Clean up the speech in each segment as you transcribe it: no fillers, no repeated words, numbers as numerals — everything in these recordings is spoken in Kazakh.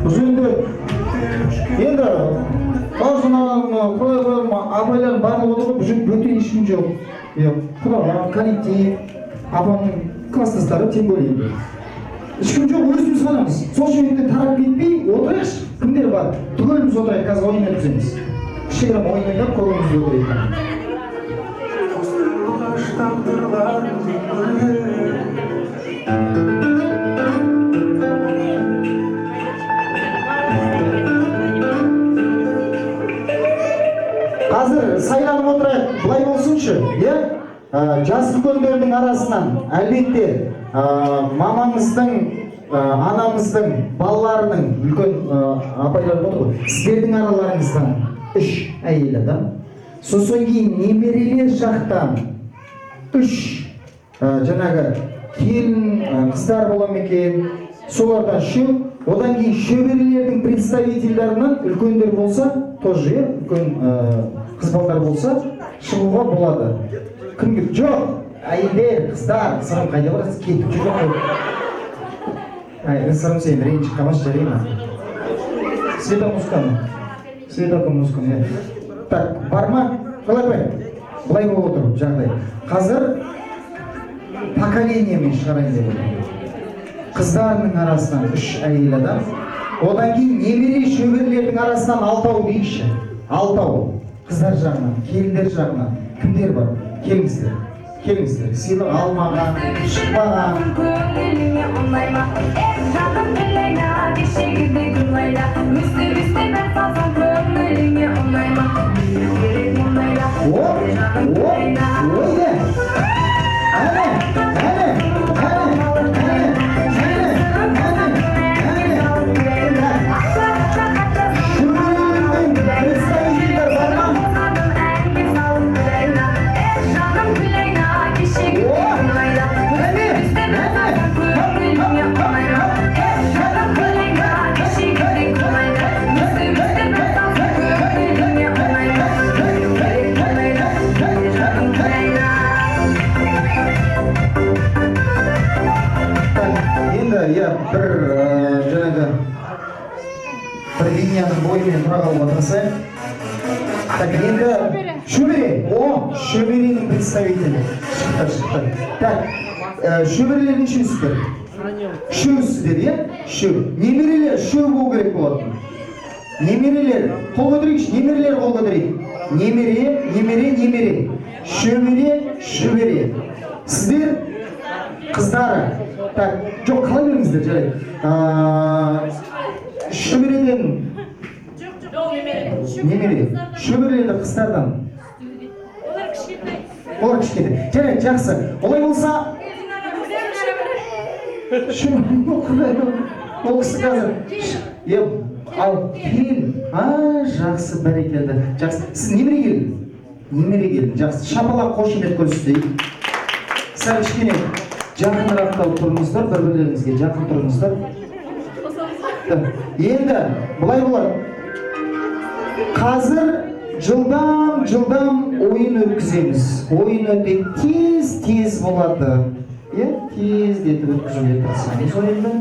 Şimdi апайлардың барлығы отыр ғой, бұл жерде бөтен ешкім жоқ. Құдалар, коллектив, апамның класстастары, тем более. Ешкім жоқ, өзіміз ғанамыз. Сол жерден тарап кетпей, отырайықшы. Кімдер бар? Түгеліміз отырайық, қазір ойын өткіземіз. Кішігірім ойын ойнап, көңілімізді отырайық. Қазір сайланып отырайық, бұлай болсыншы, жас үлкендердің арасынан, әлбетте, мамамыздың, анамыздың, балаларының, үлкен апайлар болды ғой, сіздердің араларыңыздан 3 әйел адам, сосын кейін немерелер жақтан 3 жаңағы келін қыздар бола ма екен, солардан 3, одан кейін шөберелердің представительдерінен үлкендер болса, тоже үлкен қыз балдар болса, шығуға болады. Кімге жоқ, әйелдер, қыздар, сырым қайда барасыз, кетіп жүрген ғой. Сырым сен ренжіп қалмашы, жарайма. Светока музыканы. Так, бар ма? Былай болып отыр жағдай. Қазір поколениямен шығарайын деп отыр. Қыздарының арасынан 3 әйел адам, одан кейін немере шөберелердің арасынан 6 дейікші. 6. Қыздар жағынан, келіндер жағынан. Кімдер бар? Келіңіздер. Сыйлық алмаған, шықпаған. Бір линияның бойымен тұра қалуға тырысайық. Так, енді шөберенің представителі. Так, шөберелер нешеусіздер? Үшеусіздер, Немерелер болу керек болады. Немерелер, қол көтерейікші, немерелер қол көтерейік. Немере. Шөбере. Сіздер қыздары. Так, жоқ, қалай беріңіздер, жарайды. Шөбереден немере. Шөберелерді қыздардан. Олар кішкентай. Жарайды, жақсы. Олай болса ол кісі қазір ал келін. Жақсы, бәрекелді. Жақсы. Сіз немере келін. Жақсы. Шапалақ қошемет көрсетейік. Сәл кішкене жақынырақтау тұрыңыздар, бір-бірлеріңізге жақын тұрыңыздар. Енді бұлай болады. Қазір жылдам ойын өткіземіз. Ойын өте тез болады. Тез етіп өткізуге тырысамыз ойынды.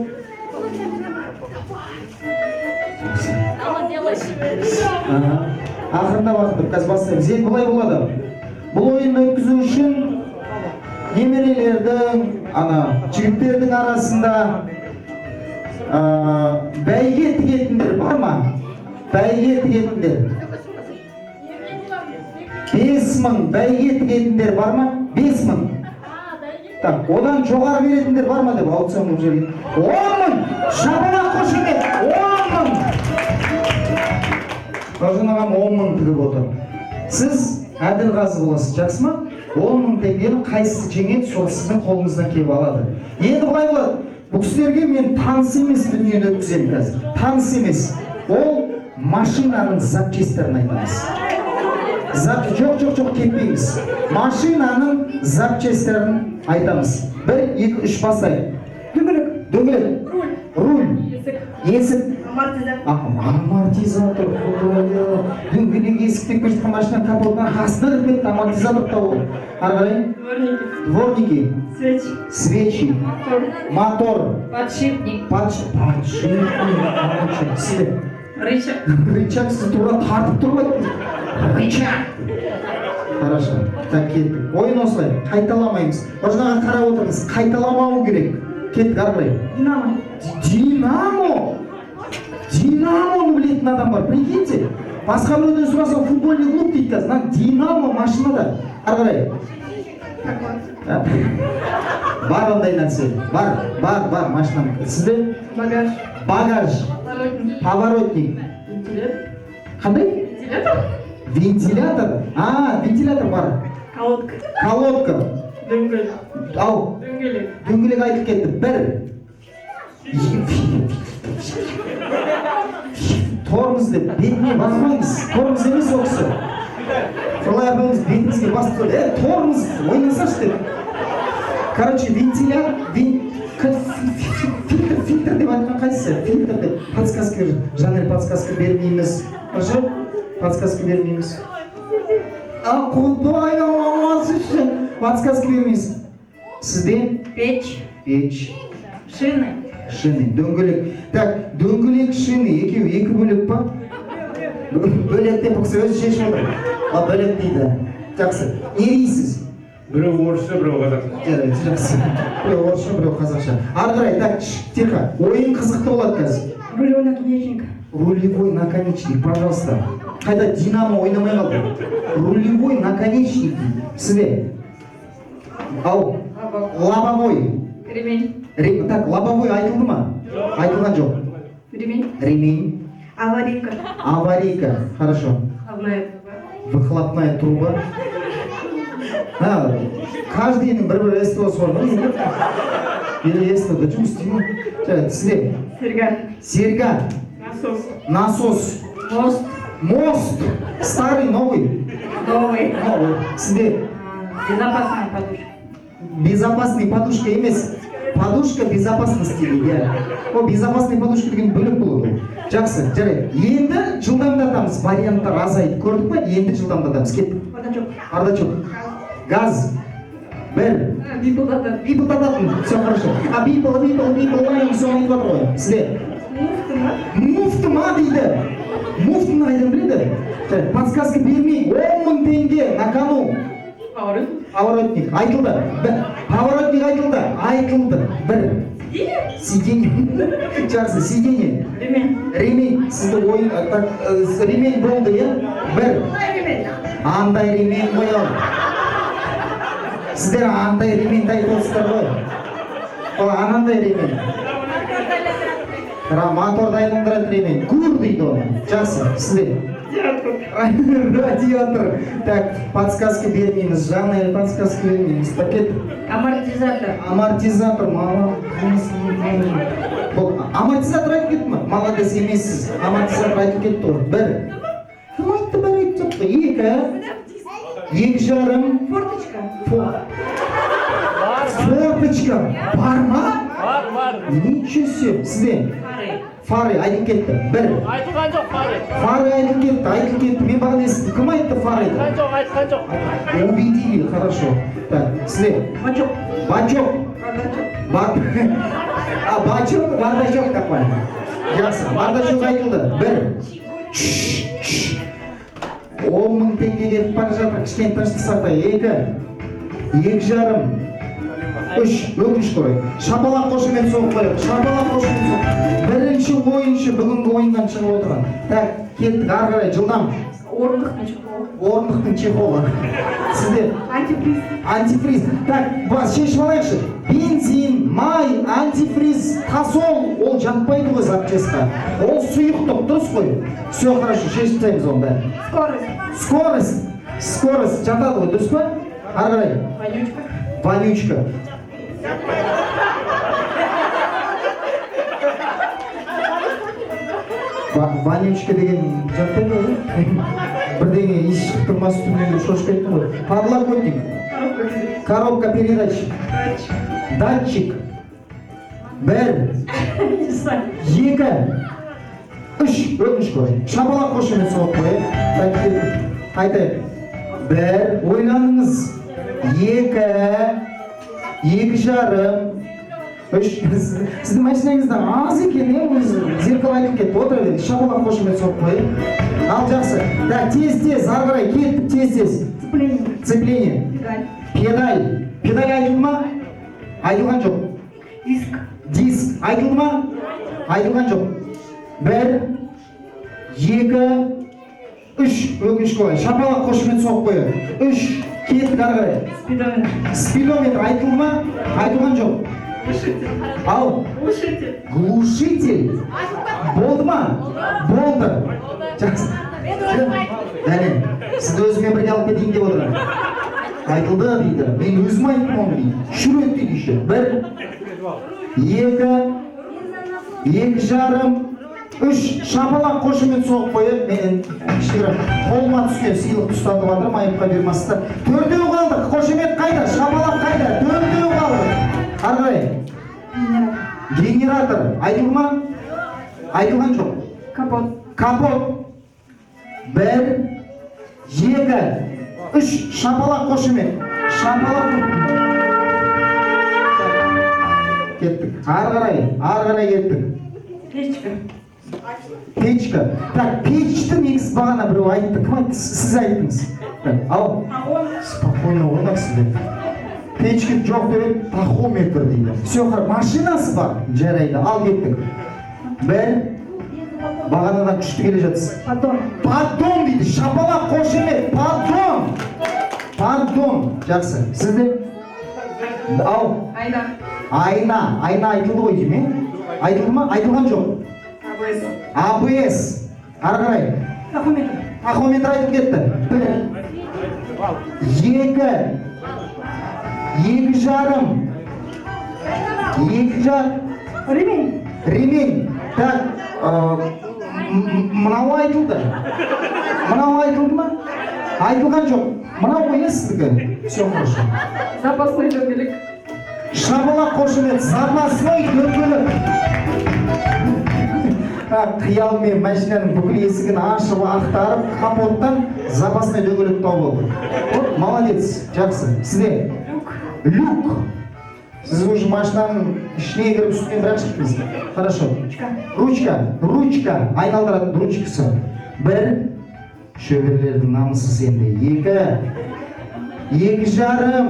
Ақырында уақыт қазір бастаймыз. Енді бұлай болады. Бұл ойынды өткізу үшін немерелердің, жігіттердің арасында бәйге тігетіндер бар ма? Бәйге тігетіндер. 5000 бәйге тігетіндер бар ма? 5000. Так, одан жоғары беретіндер бар ма деп аукцион болып жүрген. 10.000! Шапалақ қошемет! 10.000! Қажын ағам 10.000 тігіп отыр. Сіз әділ қазы боласыз, жақсы ма? 10.000 теңгені қайсысы жеңеді, сол сіздің қолыңыздан келіп алады. Енді бұлай болады. Бұл кісілерге мен таныс емес дүниені өткіземін қазір. Таныс емес. Ол машинаның запчастерін айтамыз. Жоқ, кетпейміз. Машинаның запчастерін айтамыз. 1, 2, 3 басайық. Дөңгелек. Руль. Есік. Амортизатор. Дөңгелек есікте көрсеткен машина капотынан астына кіріп кетті, амортизатор тауып. Ары қарай. Дворники. Свечи. Мотор. Подшипник. Подшипник. Сізде. Рычаг. Рычаг сіз тура тартып тұрмайды. Рычаг. Хорошо. Так, кеттік. Ойын осылай. Қайталамаймыз. Ожнаға қарап отырыңыз. Қайталамау керек. Кеттік, ары қарай. Динамо білетін адам бар. Прикиньте. Басқа біреуден сұрасам футбольный клуб дейді қазір. Динамо машинада. Ары қарай. Бар ондай нәрсе. Бар машинам. Сізде? Багаж. Поворотник. Қандай? Вентилятор. Вентилятор бар. Колодка. Дөңгелек. Ау. Дөңгелек айтып кетті. Бір. Тормоз деп бетіне баспаңыз. Тормоз емес ол кісі. Солай апаңыз бетіңізге басып қойды. Тормоз ойнасашы деп. Короче, вентилятор, фильтр деп айтқан қайсысы? Фильтр деп. Подсказка, жанр подсказка бермейміз. Хорошо? Подсказка бермейміз. Құдай амансы үшін. Подсказка бермейміз. Сізде? Печь. Шины. Дөңгелек. Так, дөңгелек, шины. Екеу, екі бөлек па? Бөлек деп бұқсы өзі шешіп отыр. Бөлек дейді. Жақсы. Не дейсіз? Біреу орысша, біреу қазақша. Жақсы. Біреу орысша, біреу қазақша. Ары қарай, так, тихо. Ойын қызықты болады қазір. Рулевой наконечник, пожалуйста. Қайда Динамо ойнамай қалды. Рулевой наконечник. Сізде? Ау. Лобовой. Ремень. Так, лобовой айтылды ма? Айтылған жоқ. Ремень. Аварийка. Хорошо. Выхлопная труба. Каждыйның бір СТО-сы бар. Или СТО-да жұмыс істеймін. Сізде? Серга. Насос. Мост. Старый, новый. Сізде? Безопасный подушка емес. Подушка безопасности дейді. О, безопасный подушка деген бөлек болады. Жақсы, жарайды. Енді жылдамдатамыз. Варианттар азайды. Көрдік па? Енді жылдамдатамыз. Кеттік. Бардачок. Газ. Бір. Бипылдататын. Все хорошо. Бипыл. Все айтып жатыр ғой. Сізде? Муфты ма дейді. Муфтыны айдан біледі. Подсказка бермей. 10.000 теңге на кону. Поворотник. Айтылды. Поворотник айтылды. Бір. Сиденье. Жақсы, сиденье. Ремень. Сізді ойын, ремень болды, е? Бір. Андай ремень қойыл. Сіздер андай ремень айтып отырсыздар ғой. Ол анандай ремень. Моторды айналдыратын ремень. Гур дейді оны. Жақсы, сізде? Радиатор. Так, подсказка бермейміз. Жанна, подсказка бермейміз. Пакет. Амортизатор. Амортизатор айтып кетті ма? Молодец емессіз. Амортизатор айтып кетті ғой. Бір. Кім айтты бір айтып жатты? Екі жарым. Форточка. Бар ма? Бар. Ничего себе. Сізде? Фары айтып кетті. Бір. Айтылған жоқ, фары. Фары айтып кетті. Мен бағана естідім. Кім айтты фары? Айтқан жоқ. Убедили, хорошо. Так, сізде? Бачок. Бачок, бардачок такой. Жақсы, бардачок айтылды. Бір. 10.000 теңге кетіп бара жатыр. Кішкене тыныштық сақтай. Екі жарым. Өкініш қой. Шапалақ қошымен соғып қойып. Бірінші ойыншы бүгінгі ойыннан шығып отырған. Так, кеттік ары қарай жылдам. Орындықтың чехолы. Сізде? Антифриз. Так, бас шешіп алайықшы. Бензин, май, антифриз, тасол. Ол жатпайды ғой запчастьқа. Ол сұйықтық, дұрыс қой. Все хорошо, шешіп тастаймыз оны бәрін. Скорость жатады ғой, дұрыс па? Ары қарай. Вонючка. Вонючка деген жатпайды ғой. Бірдеңе иіс шығып тұрмас түннен шошып кеттің ғой. Подлокотник. Коробка передач. Датчик. Бір. Екі. Үш. Өкініш қой. Шапалақ қошымен соғып қой. Айтайық. Бір. Ойланыңыз. екі жарым, үш. Сіздің машинаңыздан аз екен, өзі зеркал айтып кетті. Отыра берді, шапалақ қошемет соғып қойып. Ал жақсы. Так, тез-тез, ары қарай кеттік, тез-тез. Цепление. Педаль. Педаль айтылды ма? Айтылған жоқ. Диск. Айтылды ма? Айтылған жоқ. 1, 2, 3. Өкінішке орай. Шапалақ қошемет соғып қойып. 3. Кеттік ары қарай. Спидометр айтылды ма? Айтылған жоқ. Ал. Глушитель. Болды ма? Болды. Жақсы. Дәлен, сізді өзіме бірге алып кетейін деп отырмын. Айтылды дейді. Мен өзім айттым оны дейді. Шүрет дейді еще. 1, 2 жарым, 3. Шапалақ қошемет соғып қойып, мен кішкене қолыма түскен сыйлықты ұстатып жатырмын, айыпқа бермасыздар. 4-еу қалдық. Қошемет қайда? Шапалақ қайда? 4-еу қалдық. Ары қарай. Генератор. Айтылды ма? Айтылған жоқ. Капот. 1, 2, 3. Шапалақ қошемет. Шапалақ. Кеттік. Ары қарай кеттік. Печка. Так, печті негіз бағана біреу айтты. Кім айтты? Сіз айттыңыз. Ал. Спокойно ойнақсызбен. Печка жоқ деп, тахометр дейді. Все, машинасы бар. Жарайды. Ал кеттік. 1. Бағанадан күшті келе жатсыз. Поддон дейді. Шапалақ қошемет. Поддон. Жақсы. Сізде? Ау. Айна айтылды ғой дейме? Айтылды ма? Айтылған жоқ. АБС. Ары қарай. Тахометр айтып кетті. 1, 2 жарым. Ремень. Так, мынау айтылды. Мынау айтылды ма? Айтылған жоқ. Мынау қойы сіздікі. Все хорошо. Запасной дөңгелек. Шапалақ қошемет, запасной дөңгелек. Қиялмен машинаның бүкіл есігін ашып, ақтарып, капоттан запасной дөңгелек тауып. Молодец, жақсы. Сізде? Люк. Сіз уже машинаның ішіне кіріп үстінен бірақ шықтыңыз. Хорошо. Ручка. Айналдыратын ручкасы. 1. Шөберлердің намысы сенде. 2 жарым.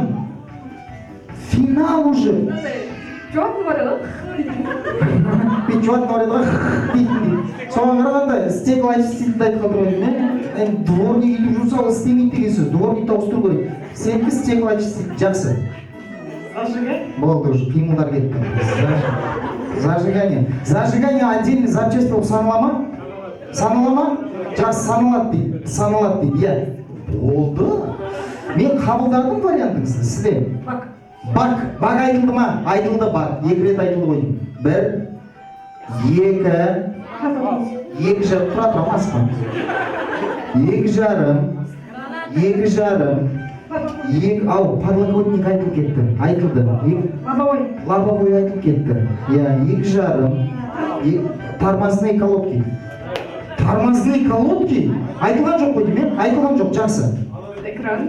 Финал уже. Четно говорила. Четно говорила. Соған қарағанда стеклоочиститель айтқан тұрғын. Дворник үйді жұмсау істемейді деген сөз. Дворник ауыстыру керек. Сенікі стеклоочиститель. Жақсы. Болды уже, қимылдар кетті. Зажигание отдельный запчасть болып санала ма? Жақсы, саналады дейді. Иә. Болды. Мен қабылдадым вариантыңызды. Сізде? Бак айтылды ма? Айтылды бак. 2 рет айтылды ғой. 1, 2 жарым. Тұра тұрамас па? 2 жарым. Ау, подлокотник айтылып кетті. Айтылды. Лобовой айтылып кетті. 2 жарым. Тормозные колодки. Айтылған жоқ қой деймін? Айтылған жоқ, жақсы. Экран.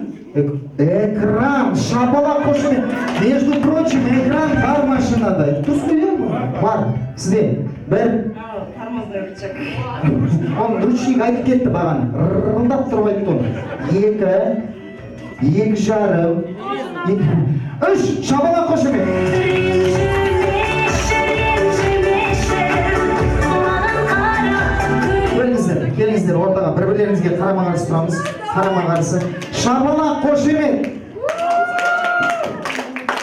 Шапалақ қошемет. Между прочим, экран бар машинада. Тұсты бар. Сізде? 1. Оның ручник айтып кетті бағаны. Рылдап тұрып айтты оны. 2 жарым. 3. Шапалақ қошемет. Келіңіздер ортаға, бір-бірлеріңізге қарама-қарсы тұрамыз. Қарама-қарсы. Шапалақ қошемет.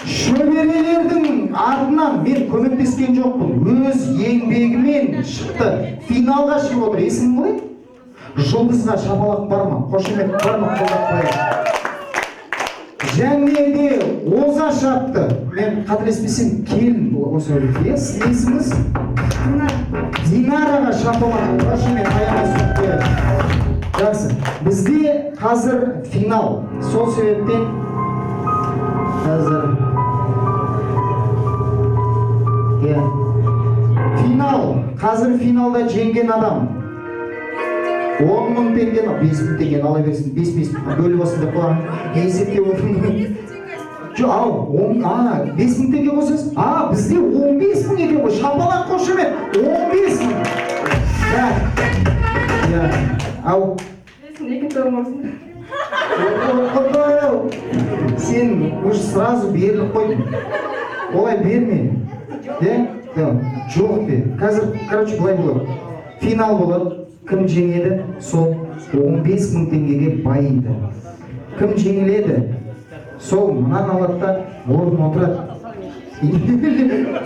Шөберелердің артынан мен көмектескен жоқпын. Өз еңбегімен шықты. Финалға шығып отыр. Есімің қалай? Жұлдызға шапалақ бар ма? Қошемет бар ма? Қолдап қояйық. Және де оза шапты. Мен қателеспесем келін осы өлікте. Сіздің есіміңіз? Динараға шапалақ қошемет аяғына соғып қояйық. Жақсы. Бізде қазір финал. Сол себептен қазір финал. Қазір финалда жеңген адам 10.000 теңгені, 5.000 теңгені ала берсін. 5 бөліп осында қоған. Есепте отырмын. Ал, 5 мың теңге қосасыз? Бізде 15 мың екен ғой. Шапалақ қошемет. 15 мың. Ау. Екінші орын болсын. Сен уже сразу беріліп қойдың. Олай берме. Жоқ де. Қазір, короче, былай болады. Финал болады. Кім жеңеді, сол 15 мың теңгеге байиды. Кім жеңіледі, сол мұнан алады да орын отырады.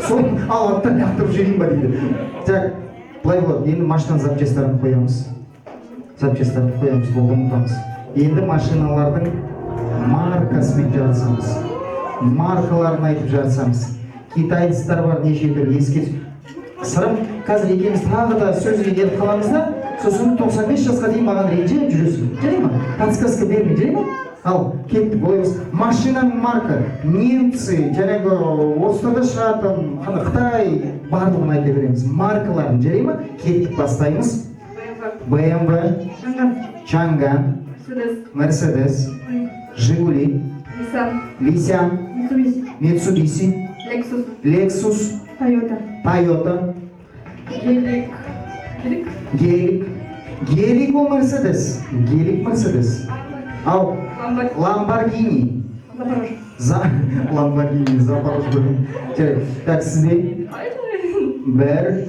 Сол алады да лақтырып жіберейін ба дейді. Так, былай болады. Енді машинаның запчастарын қоямыз. Болды ұмытамыз. Енді машиналардың маркасымен жарысамыз. Маркаларын айтып жарысамыз. Китайцтар бар неше түрлі еске. Сырым, қазір екеуміз тағы да сөзге келіп қаламыз да, сосын 95 жасқа дейін маған ренжіп жүресің. Жарай ма? Подсказка берме, жарай ма? Ал, кеттік, болайбыз. Машинаның марка, немцы, жаңағы Орыстарда шығатын, Қытай барлығын айта береміз. Маркаларын, жарай ма? Кеттік, бастаймыз. BMW, Чанган, Mercedes, Жигули, Nissan, Mitsubishi, Lexus, Toyota, Gelik o Mercedes, Ал, Lamborghini, Lamborghini, Запорожье. Так, сізде бір,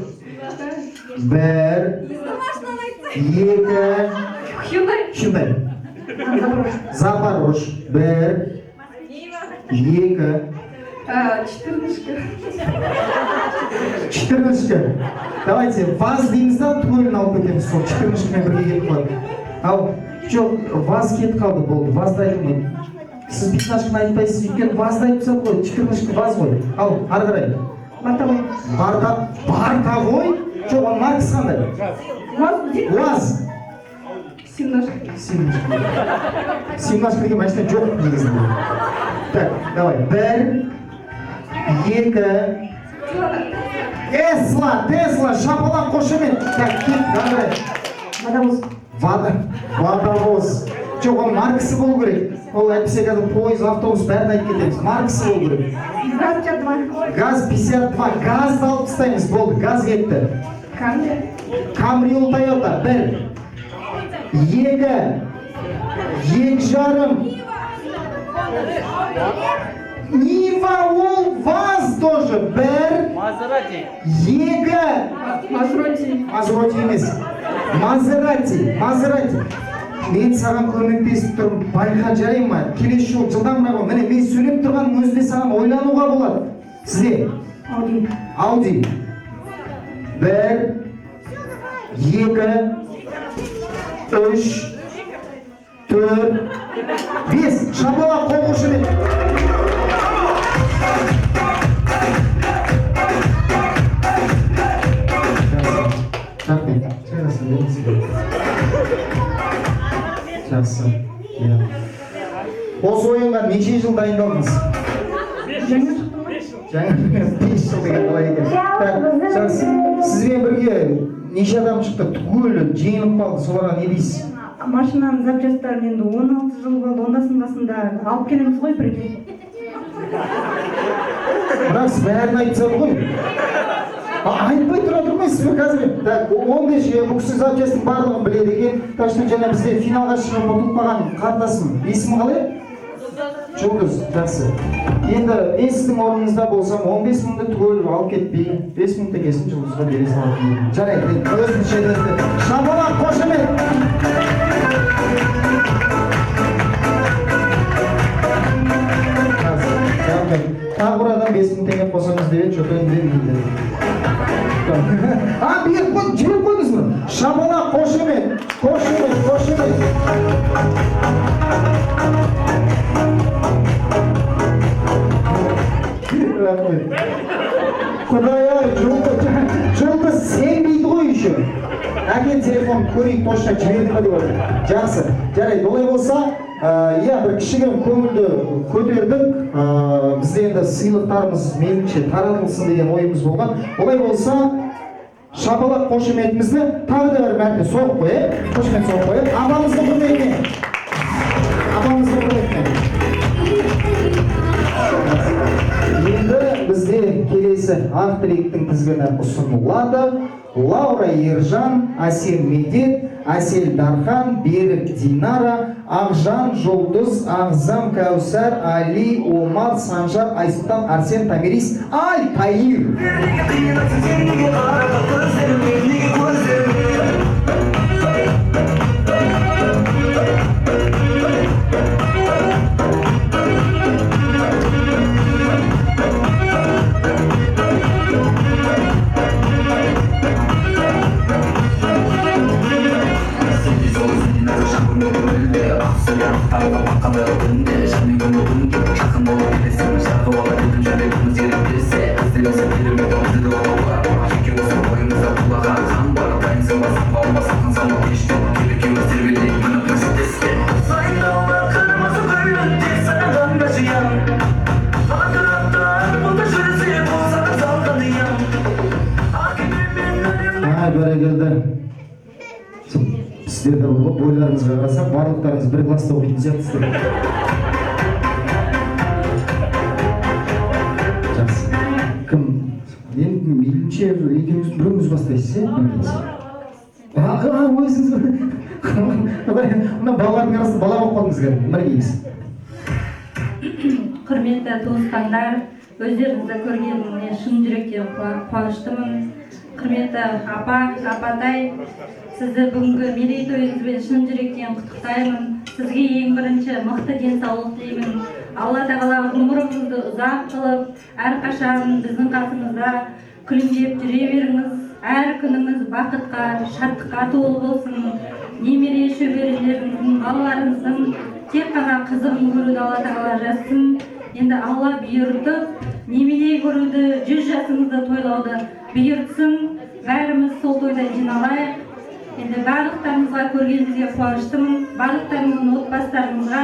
екі, Hyundai, Запорож, бір, екі, 14. Давайте, ВАЗ дейміз да, түгелін алып кетеміз, сол 14-мен бірге келіп қалады. Ал, жоқ, ВАЗ кетіп қалды, болды, ВАЗды айтылмайды. Сіз 15-кін айтпайсыз, өйткені ВАЗды айтпасақ қой, 14-кі ВАЗ ғой. Ал, ары қарай. Бартовой? Жоқ, оның маркасы қандай? УАЗ. 17 деген машина жоқ негізінде. Так, давай. Бір, екі, Тесла, шапалақ қошемет. Так, кет, давай. Водовоз. Жоқ, оның маркасы болу керек. Ол әйтпесе қазір пойыз, автобус бәрін айтып кетеміз. Маркасы болу керек. ГАЗ 52. Газды алып тастаймыз, болды, газ кетті. Камриол Тойота. Бір, екі жарым. Нива, ол ВАЗ тоже. Бір, екі. Мазероти емес. Мазерати. Мен саған көмектесіп тұрмын, байқа жарай ма? Келесі жол жылдамырақ ol. Міне мен сөйлеп тұрғанның өзінде саған ойлануға болады. Сізде? Ауди. Бір, екі, үш, төрт, бес. Шапалақ қол қошемет. Жақсы. Осы ойынға неше жыл дайындалдыңыз? Жаңа 5 жыл деген қалай екен. Жақсы. Сізбен бірге неше адам шықты? Түгелі жеңіліп қалды. Соларға не дейсіз? Машинаның запчастарын енді 16 жыл болды. Ондасың басында алып келеміз ғой бірге. Бірақ сіз бәрін айтсады ғой. Айтпай тұра тұрмайсыз бе қазір? Ондай бұл кісі запчастың барлығын біледі екен. Так что жаңа бізде финалға шығып ұтылып қалған қарындасым. Есімі қалай? Жұлдыз, жақсы. Енді мен сіздің орныңызда болсам 15 мыңды түгел алып кетпей 5 мың теңгесін Жұлдызға бере салатын едім. Жарайды, өзіңіз шедіңізді. Шапалақ, қошемет! Тағы бір адам 5 мың теңге қосамыз деп еді, жоқ енді. Беріп қойдың, жіберіп қойдыңыз ба? Шапалақ, қошемет! Құдай-ай, Жұлдыз сенбейді ғой еще. Әкел телефон көрейік, точно жіберді ме деп отыр. Жақсы, жарайды, олай болса, бір кішігірім көңілді көтердік. Бізде енді сыйлықтарымыз меніңше таратылсын деген ойымыз болған. Олай болса, шапалақ қошеметімізді тағы да бір мәрте соғып қойып, қошемет соғып қойып, апамызды құрметіне. Енді бізде келесі ақ тілектің тізгіні ұсынылады. Лаура Ержан, Асел Медет, Асел Дархан, Берік Динара, Ақжан Жолдыз, Ағзам Кәусар, Али, Омар, Санжар, Айсұлтан, Арсен, Тамирис, Таир. Бәрекелді. Сіздерді бойларыңызға қарасақ, барлықтарыңыз бір класста оқитын сияқтысыздар. Жақсы. Кім? Енді мейлінше екеуміз біріңіз бастайсыз, өзіңіз бір. Мына балалардың арасында бала болып қалдыңыз кәдімгі, біргейміз. Құрметті туысқандар, өздеріңізді көргеніме шын жүректен қуаныштымын. Құрметті апатай, сізді бүгінгі мерейтойыңызбен шын жүректен құттықтаймын. Сізге ең бірінші мықты денсаулық тілеймін. Алла тағала ғұмырыңызды ұзақ қылып, әрқашан біздің қасымызда күлімдеп жүре беріңіз. Әр күніңіз бақытқа, шаттыққа толы болсын. Немере шөберелеріңіздің, балаларыңыздың тек қана қызығын көруді Алла тағала жазсын. Енді Алла бұйыртып, немере көруді, 100 жасыңызды тойлауды бұйыртсын. Бәріміз сол тойда жиналайық. Енді барлықтарыңызға көргенімізге қуаныштымын. Барлықтарыңыздың отбасыларыңызға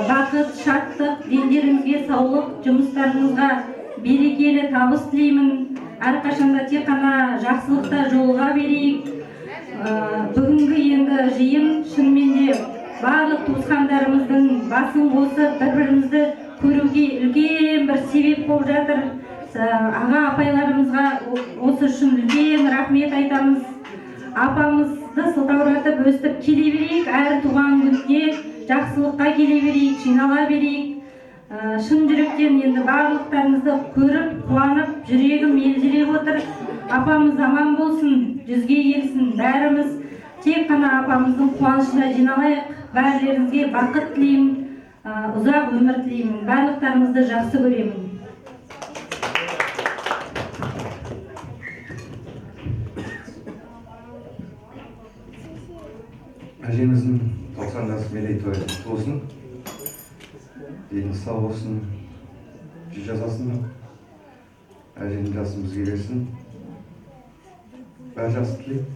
бақыт, шаттық, дендеріңізге саулық, жұмыстарыңызға берекелі табыс тілеймін. Әрқашанда тек қана жақсылықта жолға берейік. Бүгінгі енді жиын шынымен де барлық туысқандарымыздың басын қосып, бір-бірімізді көруге үлкен бір себеп болып жатыр. Аға апайларымызға осы үшін үлкен рахмет айтамыз. Апамызды сылтауратып өстіп келе берейік, әр туған күнге жақсылыққа келе берейік, жинала берейік. Шын жүректен енді барлықтарыңызды көріп, қуанып, жүрегім елжіреп отыр. Апамыз аман болсын, 100-ге келсін. Бәріміз тек қана апамыздың қуанышына жиналайық. Бәрлеріңізге бақыт тілеймін, ұзақ өмір тілеймін. Барлықтарыңызды жақсы көремін. Әжеміздің 90 жас мерейтойы болсын. Дені сау болсын, 100 жасасын. Әженің жасын бізге берсін. Бәрі жақсы тілеймін.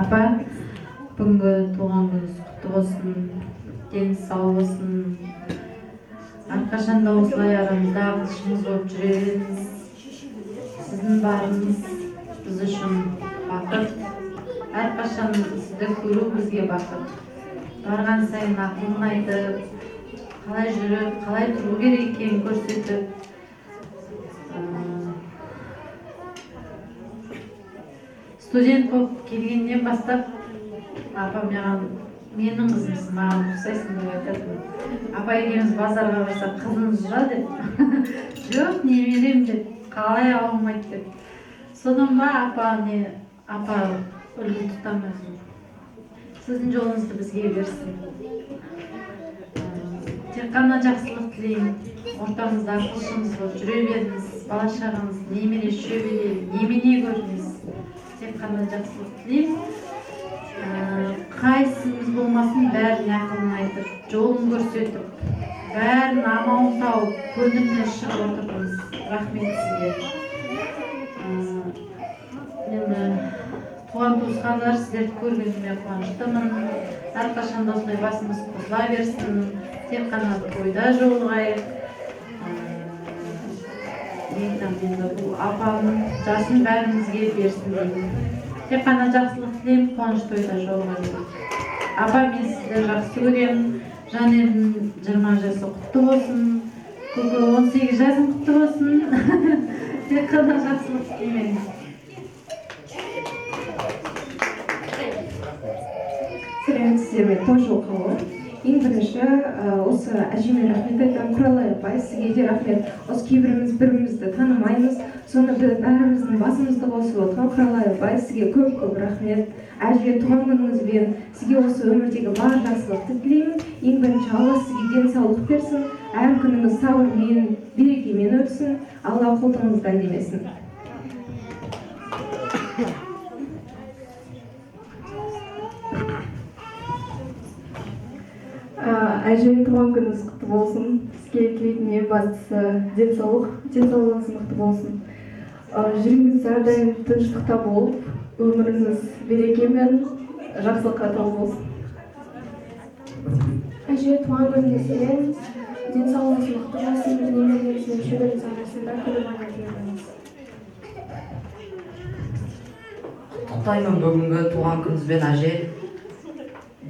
Апа, бүгінгі туған күніңіз құтты болсын, дені сау болсын. Әрқашанда осылай арамызда ағылшымыз болып жүре беріңіз. Сіздің барыңыз біз үшін бақыт. Әрқашан сізді көру бізге бақыт. Барған сайын ақылын айтып, қалай жүріп, қалай тұру керек екенін көрсетіп. Студент болып келгеннен бастап, апам менің қызымсың, маған ұқсайсың деп айтатын. Апа екеуміз базарға барсақ, қызыңыз ба деп. Жоқ, немерем деп, қалай алмайды деп. Содан ба апа үлгі тұтамын. Сіздің жолыңызды бізге берсін. Тек қана жақсылық тілеймін. Ортамызда ақылшымыз болып жүре беріңіз. Бала шағаңыз, немере шөбере, немене көріңіз. Тек қана жақсылық тілеймін. Қайсымыз болмасын бәрін ақылын айтып, жолын көрсетіп, бәрін амалын тауып, көңіліне шығып отырмыз. Рахмет сізге. Енді туған туысқандар, сіздерді көргеніме қуаныштымын. Әрқашанда осылай басымыз қосыла берсін. Тек қана тойда жолығайық. Енді бұл апамның жасын бәрімізге берсін деймін. Тек қана жақсылық тілеймін, қуаныш тойда жолығайық. Апа, мен сізді жақсы көремін. Жанердің 20 жасы құтты болсын. Көке 18 жасың құтты болсын. Тек қана жақсылық тілеймін. сәлеметсіздер, мен Таңшыл Қауым. Ең бірінші осы әжеме рахмет айтамын. Құралай апай, сізге де рахмет. Осы кейбіріміз бірімізді танымаймыз, соны біз бәріміздің басымызды қосып отқан Құралай апай, сізге көп рахмет. Әже, туған күніңізбен сізге осы өмірдегі бар жақсылықты тілеймін. Ең бірінші Алла сізге денсаулық берсін, әр күніңіз сабырмен, берекемен өтсін, Алла қолтығыңыздан демесін. Әже, туған күніңіз құтты болсын. Сізге тілейтін ең бастысы денсаулығыңыз мықты болсын. Жүрегіңіз әрдайым тыныштықта болып, өміріңіз береке мен жақсылыққа толы болсын. Әже, туған күніңізбен денсаулығыңыз мықты болсын, немерелеріңізбен шөбереңіз арасында күліп ойнап жүріңіз. Құттықтаймын бүгінгі туған күніңізбен әже.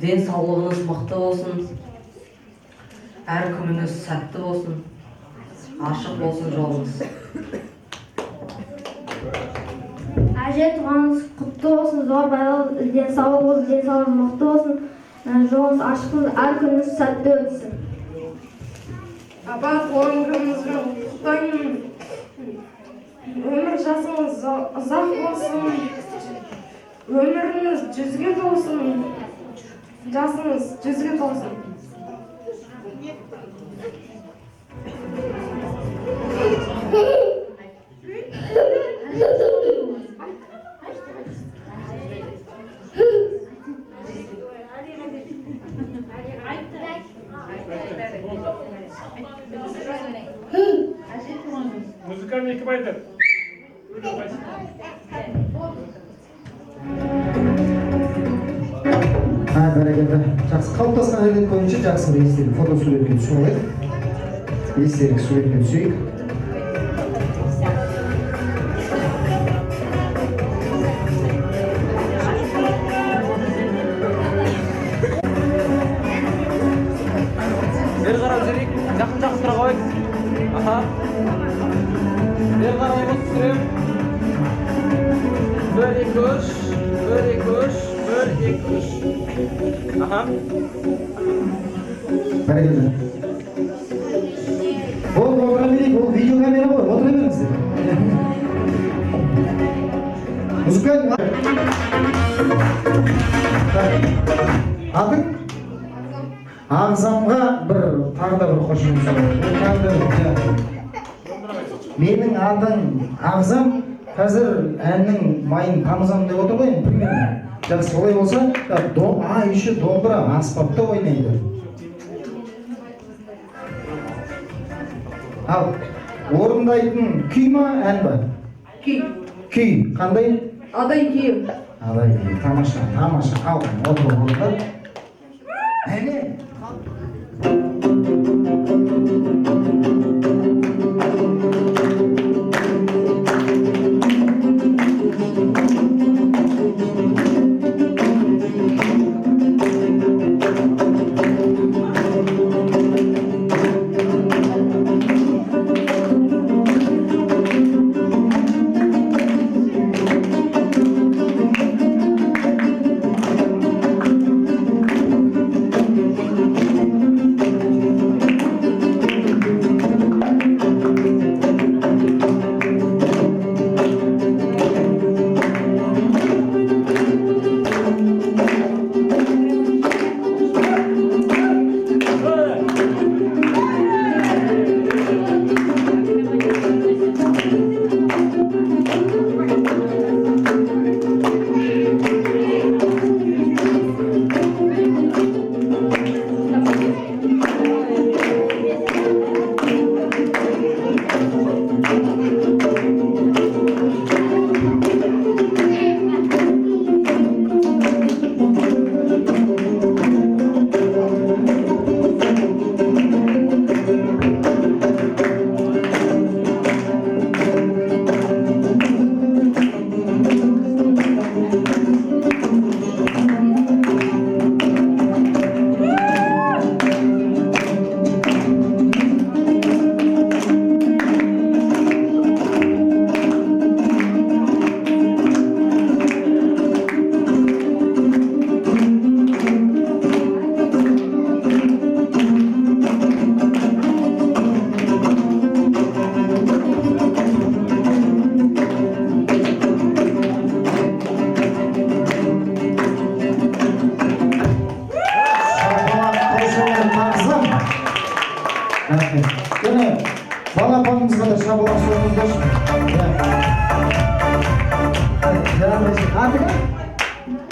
Денсаулығыңыз мықты болсын. Әр күніңіз сәтті болсын. Ашық болсын жолыңыз. Әже, туғаныңыз құтты болсын, зор байлық, денсаулығыңыз мықты болсын, жолыңыз ашық, әр күніңіз сәтті өтсін. Апа, туған күніңізбен құттықтаймын. Өмір жасыңыз ұзақ болсын, өміріңіз 100-ге толсын, жасыңыз 100-ге толсын. Музыкальный квартет. Бәрекелді. Жақсы қалыптасқан әрекет бойынша жақсы бір естелік фото суретке түсіп алайық. Естелік суретке түсейік. Бері қарап жүрейік. Жақын тұра қойық. Аха. Бері қараймыз, түсірем. 1-2-3. Аха. Бәрекелді. Отыра берейік, ол видео камера ғой, отыра беріңіздер. Музыкальный. Атың? Ағзамға тағы да бір қошемет. Менің атым Ағзам, қазір әннің майын тамызам деп отыр ғой, примерно. Жақсы, олай болса, еще домбыра, аспапта ойнайды. Ал, орындайтын күй ма, ән ба? Күй. Күй, қандай? Адай күйі. Адай күйі, тамаша. Ал, отыр. Әне?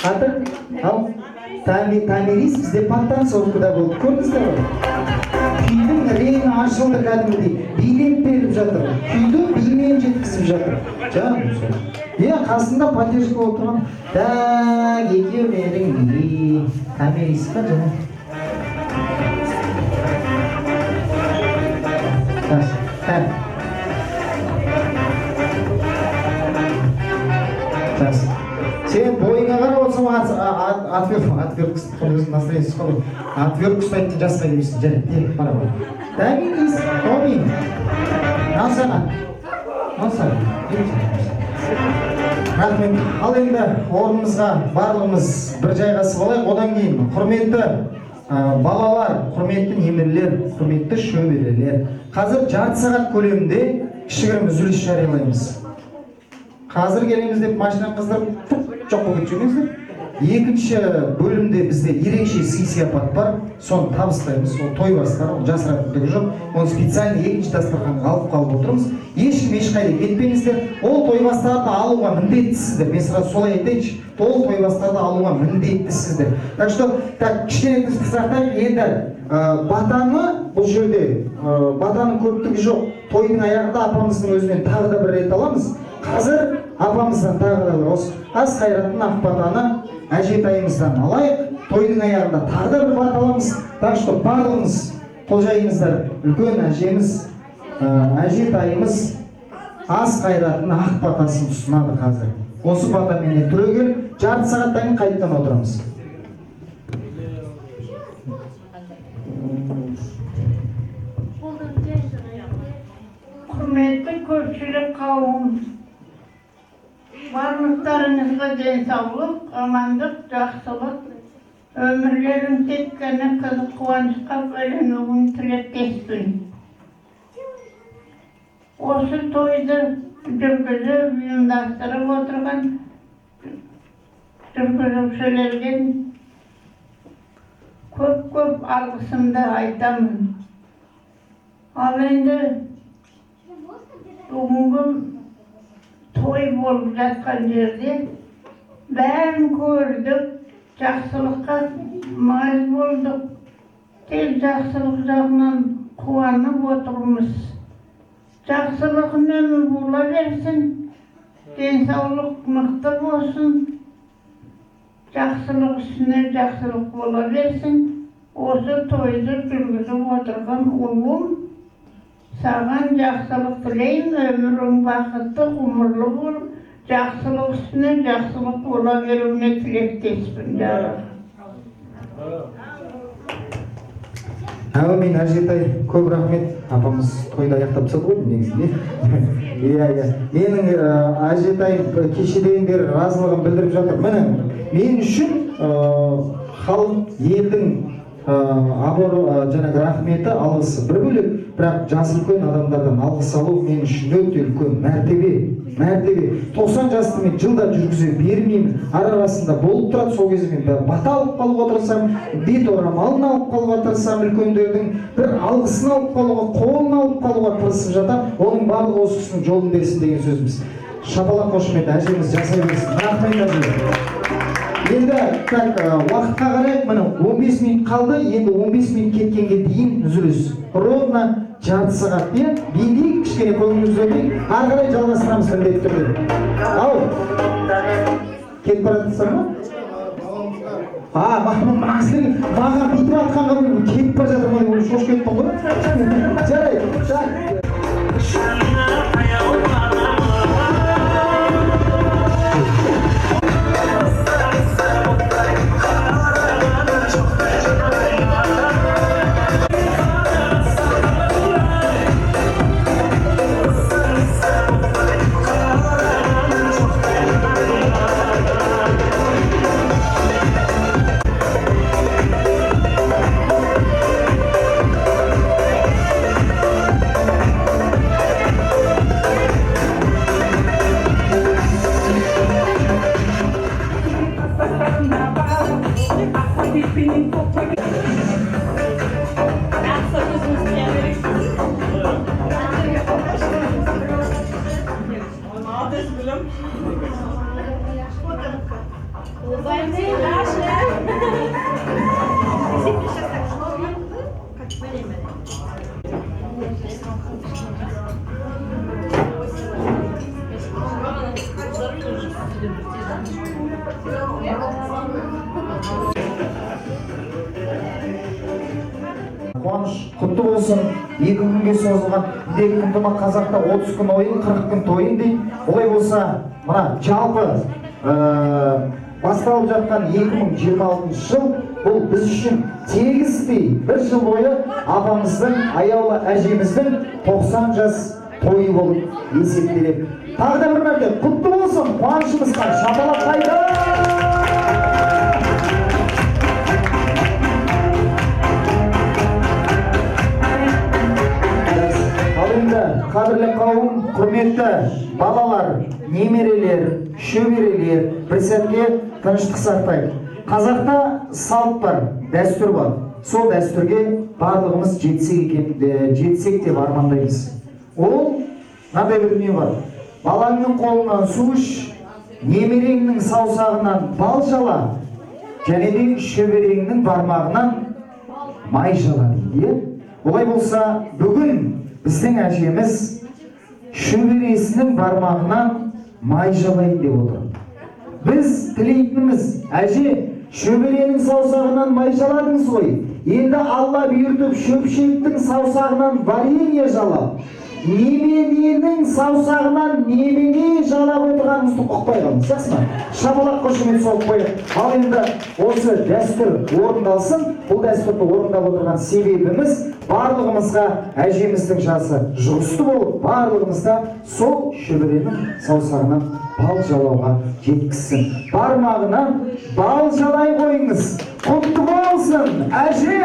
Аты? Ал, Томирис бізде подтанцовкада болды. Көрдіңіздер ғой? Күйдің реңі ашылды кәдімгідей. Билеп беріп жатыр. Күйді бимен жеткізіп жатыр. Жаңа қасында поддержка отырған. Так, екеулерің Томирис па жаңа? Сен бойыңа қарап отырсам отвертку ұстайтын жасқа келмейсің. Жарайды, бара бара. Томирис, Томи. Ал саған. Рахмет. Ал енді орнымызға барлығымыз бір жайғасып алайық. Одан кейін құрметті балалар, құрметті немерелер, құрметті шөберелер. Қазір жарты сағат көлемінде кішігірім үзіліс жариялаймыз. Қазір келеміз деп машина қыздырып жоқ болып кетпеңіздер. Екінші бөлімде бізде ерекше сый-сияпат бар. Соны табыстаймыз. Ол той бастар, ол жасыратын түгі жоқ. Оны специально екінші дастарханға алып қалып отырмыз. Ешкім ешқайда кетпеңіздер. Ол той бастарды алуға міндеттісіздер. Мен сразу солай айтайыншы. Ол той бастарды алуға міндеттісіздер. Так что, кішкене сақтайық. Енді батаны бұл жерде батаның көптігі жоқ. Тойдың аяғында апамыздың өзінен тағы да бір рет аламыз. Қазір апамыздан тағы да бір осы ас қайраттың ақ батаны әжетайымыздан алайық. Тойдың аяғында тағы да бір бат аламыз. Так что барлығымыз қол жайыңыздар. Үлкен әжеміз, әжетайымыз ас қайраттың ақ батасын ұсынады қазір. Осы батамен түрегел, жарты сағаттан кейін қайтадан отырамыз. Құрметті көпшілік қауым, барлықтарыңызға денсаулық, амандық, жақсылық, өмірлерің тек қана қызық қуанышқа бөленуін тілектеспін. Осы тойды жүргізіп, ұйымдастырып отырған жүргізушілерге көп алғысымды айтамын. Ал енді бүгінгі той болып жатқан жерде бәрін көрдік, жақсылыққа мал болдық. Тек жақсылық жағынан қуанып отырмыз. Жақсылық өмір бола берсін, денсаулық мықты болсын, жақсылық үстіне жақсылық бола берсін. Осы тойды жүргізіп отырған ұлым, саған жақсылық тілеймін, өмірің бақытты, ғұмырлы болып, жақсылық үстіне жақсылық бола беруіне тілектеспін. Әумин, әжетай, көп рахмет. Апамыз тойды аяқтап тастады ғой негізінде. Менің әжетайым кешеден бері разылығын білдіріп жатыр. Міне, мен үшін халық елдің жаңағы рахметі, алғысы бір бөлек, бірақ жасы үлкен адамдардан алғыс алу мен үшін өте үлкен мәртебе. 90 жасты мен жылда жүргізе бермеймін. Арасында болып тұрады, сол кезде мен бата алып қалуға тырысам, бет орамалын алып қалуға тырысам, үлкендердің бір алғысын алып қалуға, қолын алып қалуға тырысып жатам. Оның барлығы осы кісінің жолын берсін деген сөзіміз. Шапалақ қошемет, әжеміз жасай берсін. Рахмет әже. Енді уақытқа қарайық, міне 15 минут қалды, енді 15 минут кеткенге дейін үзіліс. Ровно жарты сағат дейін билейік, кішкене көңілімізді өтейік, ары қарай жалғастырамыз міндетті түрде. Ау, кетіп бара жатсыздар ма? Маған бүйтіп атқанға кетіп бара жатыр ма? Шош кетіп ғой. Жарайды. Қуаныш құтты болсын. 2 күнге созылған 2 күн қазақта 30 күн ойын, 40 күн тойын дейді. Олай болса, мына жалпы басталып жатқан 2026 жыл бұл біз үшін тегістей бір жыл бойы апамыздың, аяулы әжеміздің 90 жас тойы болып есептеледі. Тағы да бір мәрте құтты болсын. Қуанышымызға шапалақ қайда! Қадірлі қауым, құрметті балалар, немерелер, шөберелер, бір сәтке тыныштық сақтайық. Қазақта салт бар, дәстүр бар. Сол дәстүрге барлығымыз жетсек деп армандаймыз. Ол мынандай бір дүние бар. Балаңның қолынан су іш, немереңнің саусағынан бал жала, және де шөбереңнің бармағынан май жала дейді. Олай болса, бүгін біздің әжеміз шөбересінің бармағынан май жалайын деп отыр. Біз тілейтініміз, әже, шөберенің саусағынан май жаладыңыз ғой. Енді Алла бұйыртып шөпшектің саусағынан варенье жалап, немененің саусағынан немене жалап отырғанымызды ұқпай қалдыңыз. Жақсы ма? Шапалақ қошемет соғып қойып. Ал енді осы дәстүр орындалсын. Бұл дәстүрді орындап отырған себебіміз барлығымызға әжеміздің жасы жұғысты болып, барлығымызда сол шөберенің саусағынан бал жалауға жеткізсін. Бармағынан бал жалай қойыңыз. Құтты болсын, әже!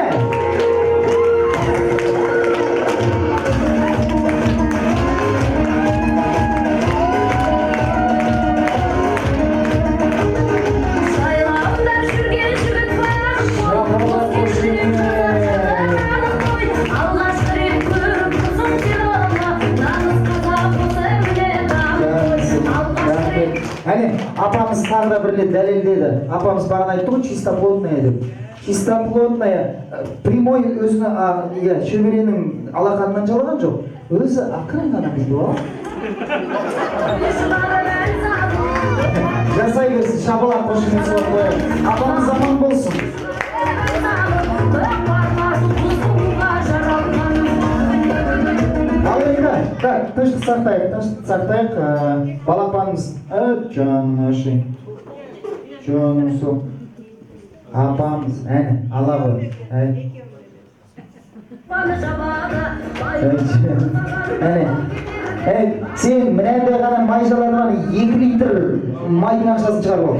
Әне, апамыз тағы да бірле дәлелдеді. Апамыз бағана айтты ғой, чистоплотная деп. Чистоплотная, прямой өзіні шөберенің алақанынан жалаған жоқ. Өзі ақырын ғана дейді ғой. Жасай берсін, шапалақ қошемет соғып қояйық. Апамыз аман болсын. Ал енді, тыныштық сақтайық, балапанымыз. Жаным аши, жаным сол. Апамыз, әне, ала ғой. Әне, сен мінәнде ғана май жаладыған 2 литр майдың ақшасын шығарып ол.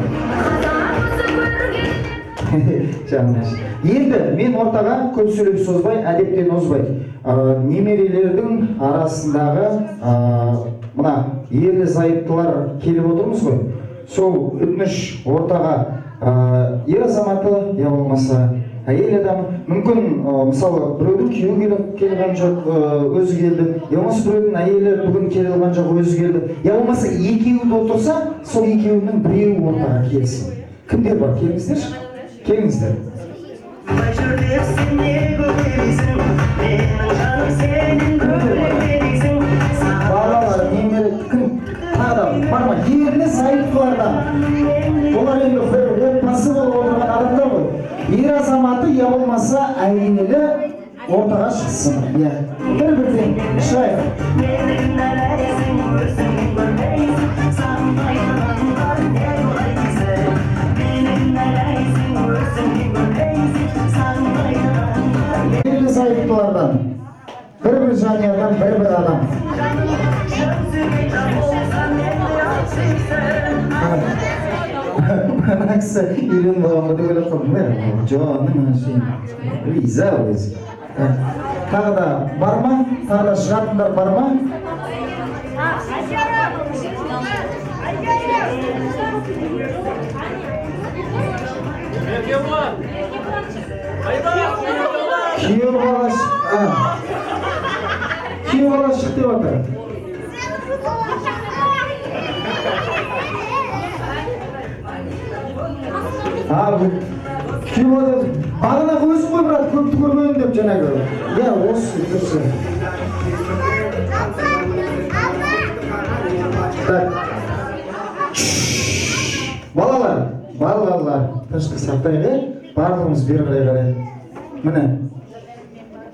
Жаным аши. Енді мен ортаға көп сөйлеп созбай, әдептен озбай. Немерелердің арасындағы мына ерлі зайыптылар келіп отырмыз ғой. Сол өтініш ортаға ер азаматы, я болмаса әйел адамы. Мүмкін мысалы біреудің күйеуі келген жоқ, өзі келді. Я болмаса біреудің әйелі бүгін келген жоқ, өзі келді. Я болмаса екеуі де отырса, сол екеуінің біреуі ортаға келсін. Кімдер бар? Келіңіздерші? Келіңіздер. Балалар, немері кім? Тағы да бар ма? Ерлі зайыптылардан. Олар енді бір отбасы болып отырған адамдар ғой. Ер азаматы, я болмаса әйелі ортаға шықсын. Бір-бірден шығайық. Ерлі зайыптылардан. Бір-бір жанұядан, бір-бір адам. Мына кісі үйленіп болғанда деп ойлап қалдым. Жаным аши. Риза өзі. Тағы да бар ма? Тағы да шығатындар бар ма? Күйеу бала шық деп отыр. күйеуді бағана өзің ғой брат көпті көрмейін деп жаңағы. Иә, осы дұрысы. Балалар, тыныштық сақтайық, барлығымыз бері қарай. Міне,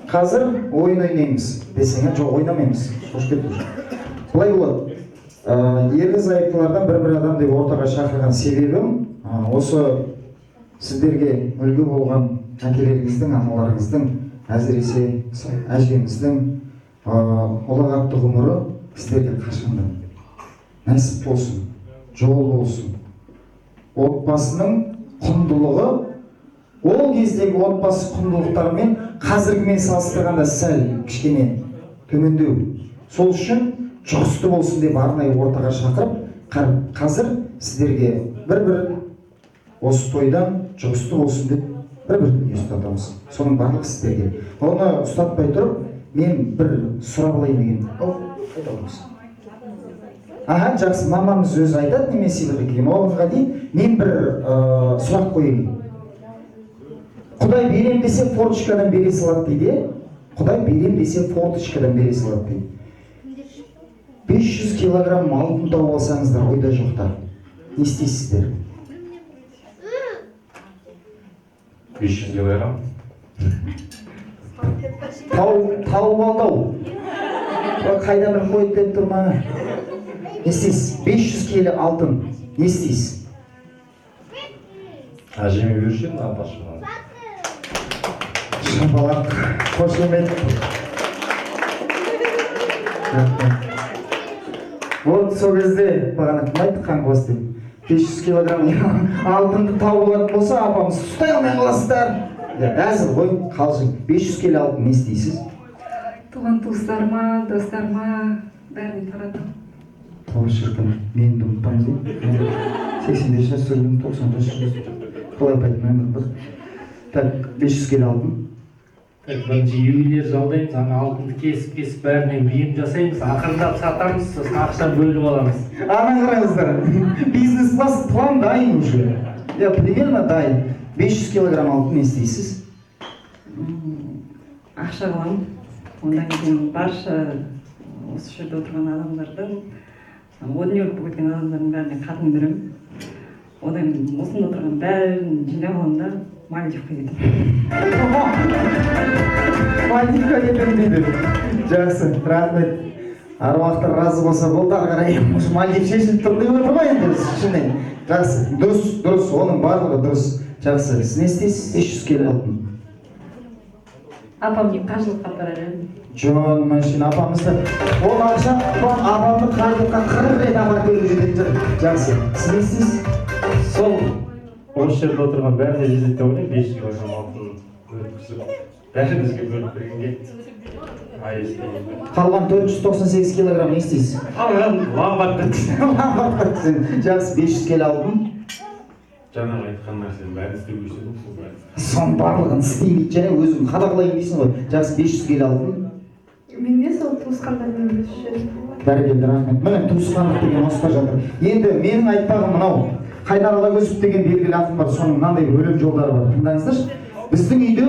қазір ойын ойнаймыз десең, жоқ ойнамаймыз. Қош келдіңіз. Былай болады. Ерлі-зайыптылардан бір адам деп ортаға шақырған себебім осы сіздерге үлгі болған әкелеріңіздің, аналарыңыздың, әсіресе әжеміздің ұлағатты ғұмыры сіздерге қашанда нәсіп болсын, жол болсын. Отбасының құндылығы ол кездегі отбасы құндылықтарымен қазіргімен салыстырғанда сәл кішкене төмендеу. Сол үшін жұғысты болсын деп арнайы ортаға шақырып, қазір сіздерге бір-бір осы тойдан жұғысты болсын деп бір-бір дүние ұстатамыз. Соның барлығы сіздерге. Оны ұстатпай тұрып, мен бір сұрап алайын деген. Аха, жақсы, мамамыз өзі айтады, немесе бір кейін. Оғанға дейін мен бір сұрақ қойайын. Құдай берем десе форточкадан бере салады дейді. Құдай берем десе форточкадан бере салады дейді. 500 килограмм алтын тауып алсаңыздар, ойда жоқта. Не істейсіздер? 500 килограмм? Тауып алдау. Қайда бір қойып деп тұрма. Не істейсіз? 500 келі алтын. Не істейсіз? Әжеме бершін, апашыма. Шапалақ, қошемет. Вот сол кезде бағана кім айтты қаңғыбас деп. 500 килограмм алтынды тауып алатын болса, апамыз ұстай алмай қаласыздар. Әзір ғой, қалжың. 500 келі алтын не істейсіз? Туған туыстарыма, достарыма бәріне таратам. Тау шіркін, мен де ұмытпаңыз дейді. 80 жас сөйлем, 90 жас сөйлем. Қалай айтпайтын бір. Так, 500 келі алтын. Бірінші ювелир жалдаймыз, алтынды кесіп бәрінен бұйым жасаймыз, ақырындап сатамыз, сосын ақша бөліп аламыз. Ана қараңыздар, бизнес-класс план дайын уже. Примерно дайын. 500 килограмм алтын не істейсіз? Ақша аламын. Одан кейін барша осы жерде отырған адамдардың, Нью-Йорк кеткен адамдардың бәріне хатын беремін. Одан осында отырған бәрін жинап аламын да Мальдивқа кетемін. Мальдивқа кетемін дейді. Жақсы, рахмет. Аруақтар разы болса болды, ары қарай Мальдив шешіліп тұр деп отыр ма енді шынымен? Жақсы, дұрыс, оның барлығы дұрыс. Жақсы, сіз не істейсіз? 500 келі алтын. Апамды қажылыққа апарарым. Жон машина апамызды. Ол ақша апамды қажылыққа 40 рет апарып беріп жететін жүр. Жақсы, сіз не істейсіз? Сол осы жерде отырған бәріне жезетте ойлаймын, 500 килограмм алтын өткізіп, бәрімізге бөліп бергенге қалған 498 килограмм не істейсіз? Ломбардқа тізін. Жақсы, 500 келі алтын. Жаңағы айтқан нәрсенің бәрін істеп өседі. Соның барлығын істейін дейді, және өзім қадағалайын дейсің ғой. Жақсы, 500 келі алтын. Мен де сол туысқандармен бөлісемін. Бәрекелді, рахмет. Міне туысқандық деген осыда жатыр. Енді менің айтпағым мынау. Қайдар Алагөзов деген белгілі ақын бар, соның мынандай өлең жолдары бар. Тыңдаңыздаршы. Біздің үйде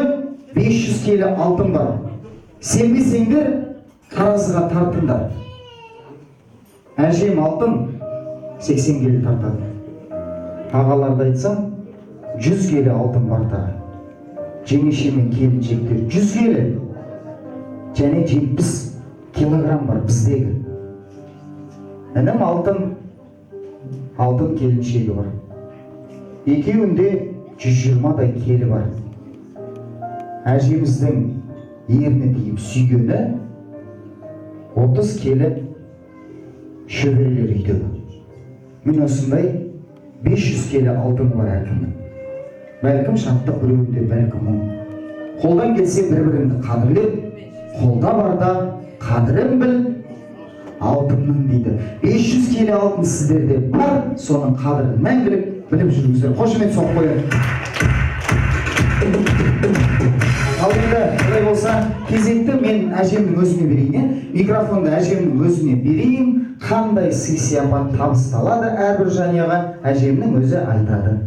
500 келі алтын бар. Сенбесеңдер, таразыға тартыңдар. Әжем алтын 80 келі тартады. Ағаларды айтсам, 100 келі алтын бар тағы. Жеңеше мен келіншектер 100 келі. Және 70 килограмм бар біздегі. Інім алтын келіншегі бар. Екеуінде 120-дай келі бар. Әжеміздің ерні тиіп сүйгені 30 келі шөберелер үйде. Мен осындай 500 келі алтын бар әркімнің. Бәлкім шаттық біреуінде, бәлкім мұң. Қолдан келсе бір-біріңді қадірлеп, қолда барда қадірін біл, алтынның дейді. 500 келі алтын сіздерде бар, соның қадірін мәңгілік біліп жүріңіздер. Қошемет соғып қояйын. Ал енді бұлай болса, кезекті мен әжемнің өзіне берейін. Микрофонды әжемнің өзіне берейін. Қандай сый-сияпат табысталады әрбір жанұяға әжемнің өзі айтады.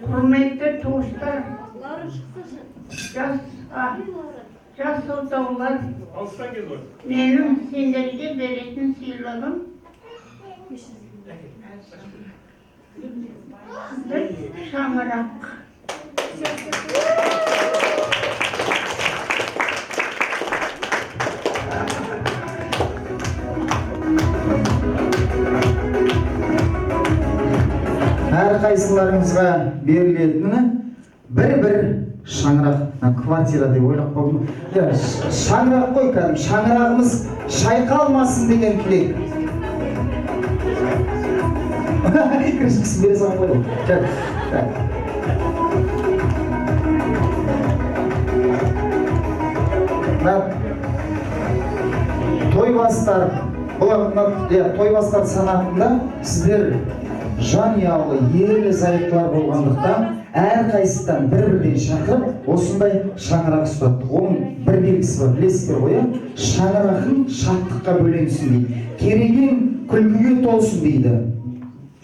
Құрметті туыстар, жас отаулар, менің сендерге беретін сыйлығым бір шаңырақ. Әрқайсыларыңызға берілетіні бір шаңырақ квартира деп ойлап қалдым. Шаңырақ қой, кәдімгі шаңырағымыз шайқалмасын деген тілек. Кіріскісін бере салып қойдым. Тойбастар санатында сіздер жанұялы ерлі зайыптылар болғандықтан әрқайсыдан бір-бірден шақырып осындай шаңырақ ұстаттық. Оның бір белгісі бар, білесіздер ғой, шаңырағың шаттыққа бөленсін дейді, кереген күлкіге толсын дейді,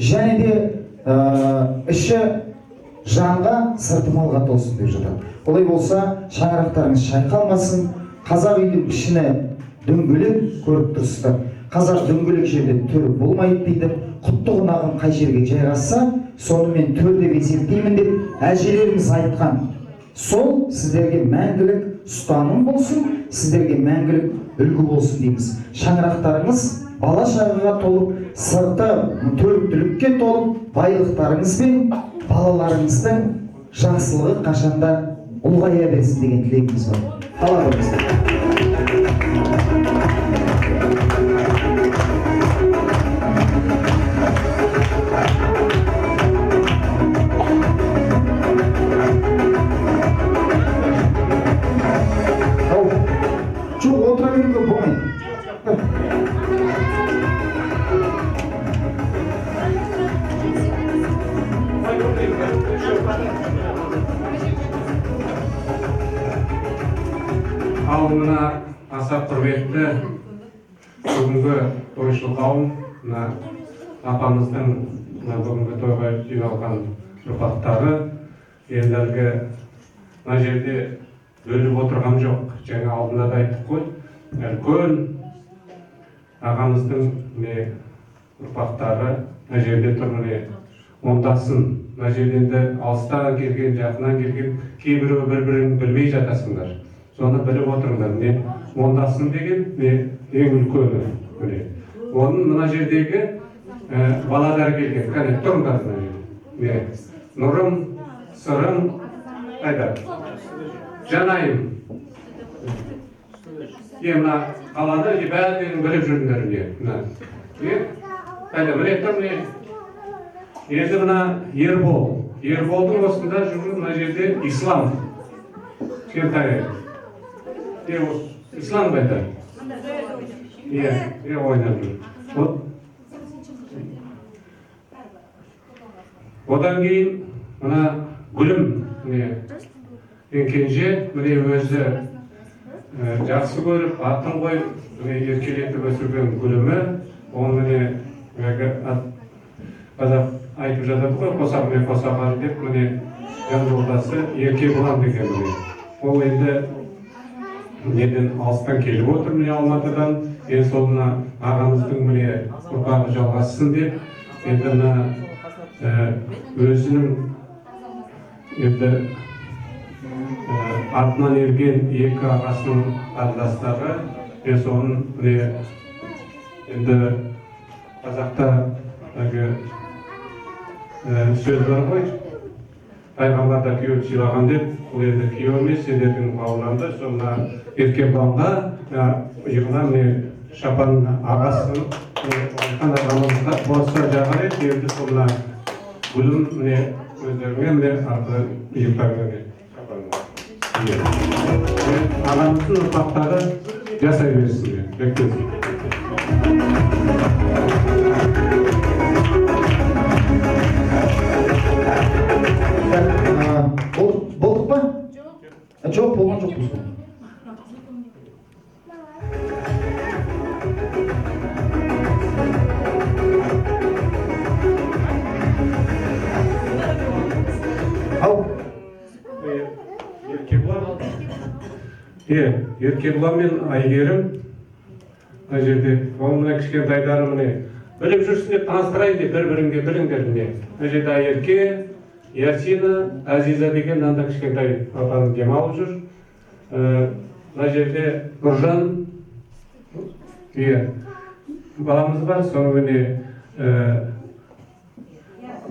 және де іші жанға, сырты малға толсын деп жатыр. Олай болса шаңырақтарыңыз шайқалмасын. Қазақ үйдің ішіне дөңгелек көріп тұрсыздар. Қазақ дөңгелек жерде төр болмайды дейді. Құтты қонағым қай жерге жайғасса, сонымен төр деп есептеймін деп әжелеріміз айтқан. Сол сіздерге мәңгілік ұстаным болсын, сіздерге мәңгілік үлгі болсын дейміз. Шаңырақтарыңыз бала шағаға толып, сырты төріктілікке толып, байлықтарыңыз бен балаларыңыздың жақсылығы қашанда ұлғая берсін деген тілегіміз бар. Алла көрсін. Жоқ, отыра беруге болмайды. Ал мына аса құрметті бүгінгі тойшыл қауым, апамыздың бүгінгі тойға жиналған ұрпақтары, ендерге мына жерде бөліп отырған жоқ. Жаңа алдында да айттық қой, үлкен ағамыздың ұрпақтары мына жерде тұр, ондасын. Мына жерден де алыстан келген, жақынан келген, кейбіреу бір-бірін білмей жатасыңдар. Соны біліп отырыңдар. Ондасын деген ең үлкені. Оның мына жердегі баладар келген. Кәне тұрыңдар мына жерде. Нұрым, сырым, қайда? Жанайым. Мына қаланы бәрін біліп жүріңдер. Қайда, міне тұр. Енді мына Ербол. Ерболдың осында жүрген мына жерде ислам. Кішкентай. Ислам қайда? Ойнап жүр. Одан кейін мына Гүлім. Кенже міне өзі жақсы көріп, атын қойып, еркелетіп өсірген Гүлімі. Оны міне қазақ айтып жатады ғой, қосақ мен қосақ деп, міне жан жолдасы ерке болам деген міне. Ол енді неден алыстан келіп отыр, міне Алматыдан. Ең солына ағамыздың міне ұрпағы жалғассын деп, енді өзінің енді артынан ерген екі ағасының қарындастары, соның міне енді қазақта сөз бар ғой, пайғамбарда күйеу сыйлаған деп, бұл енді күйеу емес, сендердің бауырларыңды, сонда ерке балға иығына шапан ағасын айтқан ағамызға болса жағар еді, енді сонда Гүлім өздеріңе арқылы иықтарыңа ағамыздың ұрпақтары жасай берсін. Болдық па? Жоқ, болған жоқ. Еркебұлан мен Айгерім мына жерде мына кішкентайлары міне біліп жүрсін деп таныстырайын деп бір-біріңге біліңдер міне. Мына жерде Айерке, Ясина, Азиза деген анда кішкентай апаның демалып жүр. Мына жерде Нұржан баламыз бар, соны міне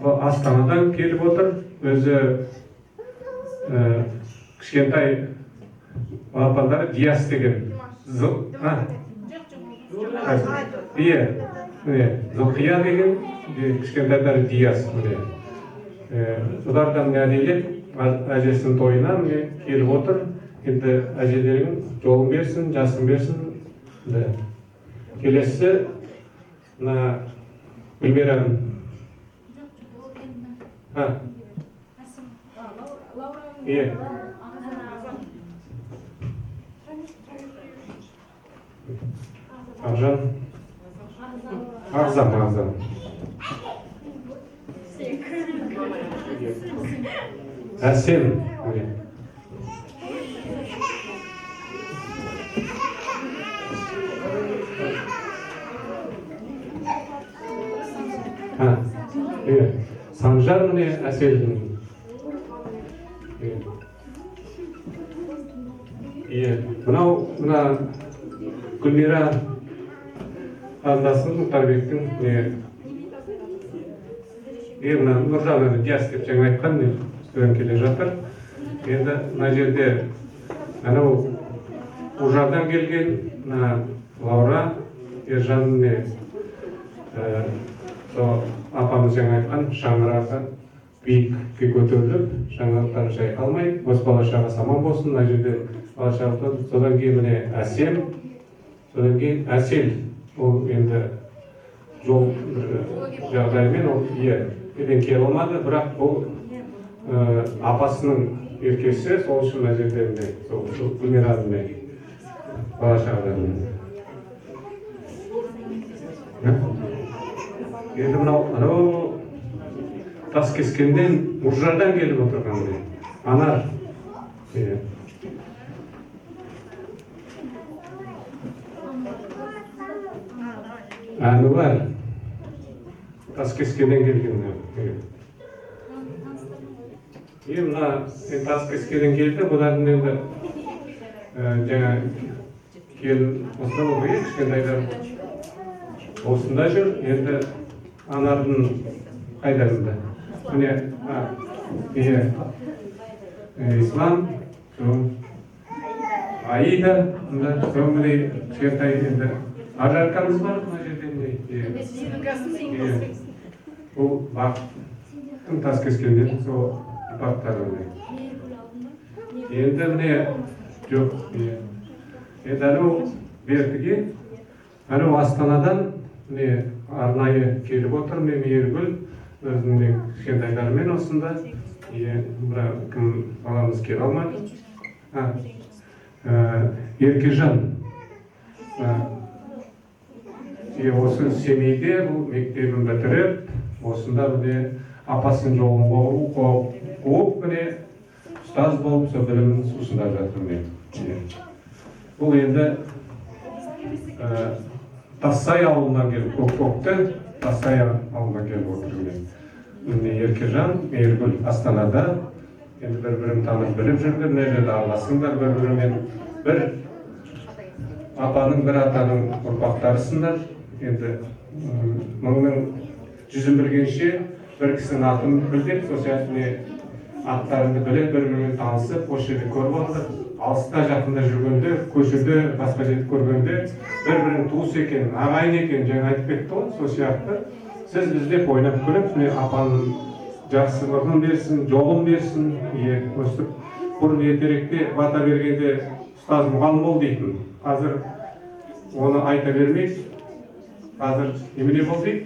Астанадан келіп отыр. Өзі кішкентай балапандары Диас деген. Зұлқия деген кішкентайлары Диас. Бұлардан әдейлеп әжесінің тойына келіп отыр. Енді әжелерің жолын берсін, жасын берсін. Келесі Гүлмира. Ағжан. Ағзам. Әсем. Санжар міне Әселдің. Мына Гүлмира қарындасымыз Мұхтарбектің мына Нұржан Диас деп жаңа айтқан студент келе жатыр. Енді мына жерде анау Ужардан келген Лаура Ержан апамыз жаңа айтқан шаңырағы биікке көтеріліп, шаңырақтары шайқалмай, осы бала-шағасы аман болсын. Мына жерде бала-шағасы, содан кейін міне Әсем, содан кейін Әсел. Ол енді жол жағдайымен ол еден келе алмады, бірақ ол апасының еркесі, сол үшін мына жерде Гүлмираның бала-шағаларының. Енді мынау тас кескенден Ұржардан келіп отырған Анар. Әнуар тас кескенден келген. Мына тас кескенден келді, бұлардың енді жаңа келін осында болғай, кішкентайлар осында жүр. Енді Анардың қайдарында. Міне Ислам, Аида, міне кішкентай енді Ажаркамыз бар мына жерде. Бұл бақтың тас кескенден сол бақтары. Енді міне жоқ. Енді әнеу Бердіге, әнеу Астанадан арнайы келіп отыр. Мейіргүл өзінің кішкентайларымен осында. Бірақ кім баламыз келе алмады. Еркежан. Осы семейде бұл мектебін бітіріп, осында апасының жолын қуып, ұстаз болып, сол білімін сусында жатыр. Бұл енді Тассай ауылынан келіп, Көкті Тассай ауылынан келіп отыр. Еркежан, Мейіргүл Астанада. Енді бір-бірін танып біліп жүрді. Мына жерде араласыңдар бір-бірімен. Бір апаның, бір атаның ұрпақтарысыңдар. Енді мұның жүзін білгенше бір кісінің атын білдеп, сол сияқты аттарыңды біліп, бір-бірімен танысып, осы жерде көріп отыр. Алыста жақында жүргенде, көшеде басқа жерді көргенде, бір-бірінің туыс екен, ағайын екен жаңа айтып кетті ғой. Сол сияқты сіз біздеп ойнап күліп, апаның жақсы орнын берсін, жолын берсін. Өстіп бұрын ертеректе бата бергенде ұстаз мұғалім бол дейтін. Қазір оны айта бермейді. Қазір немене бол дейді?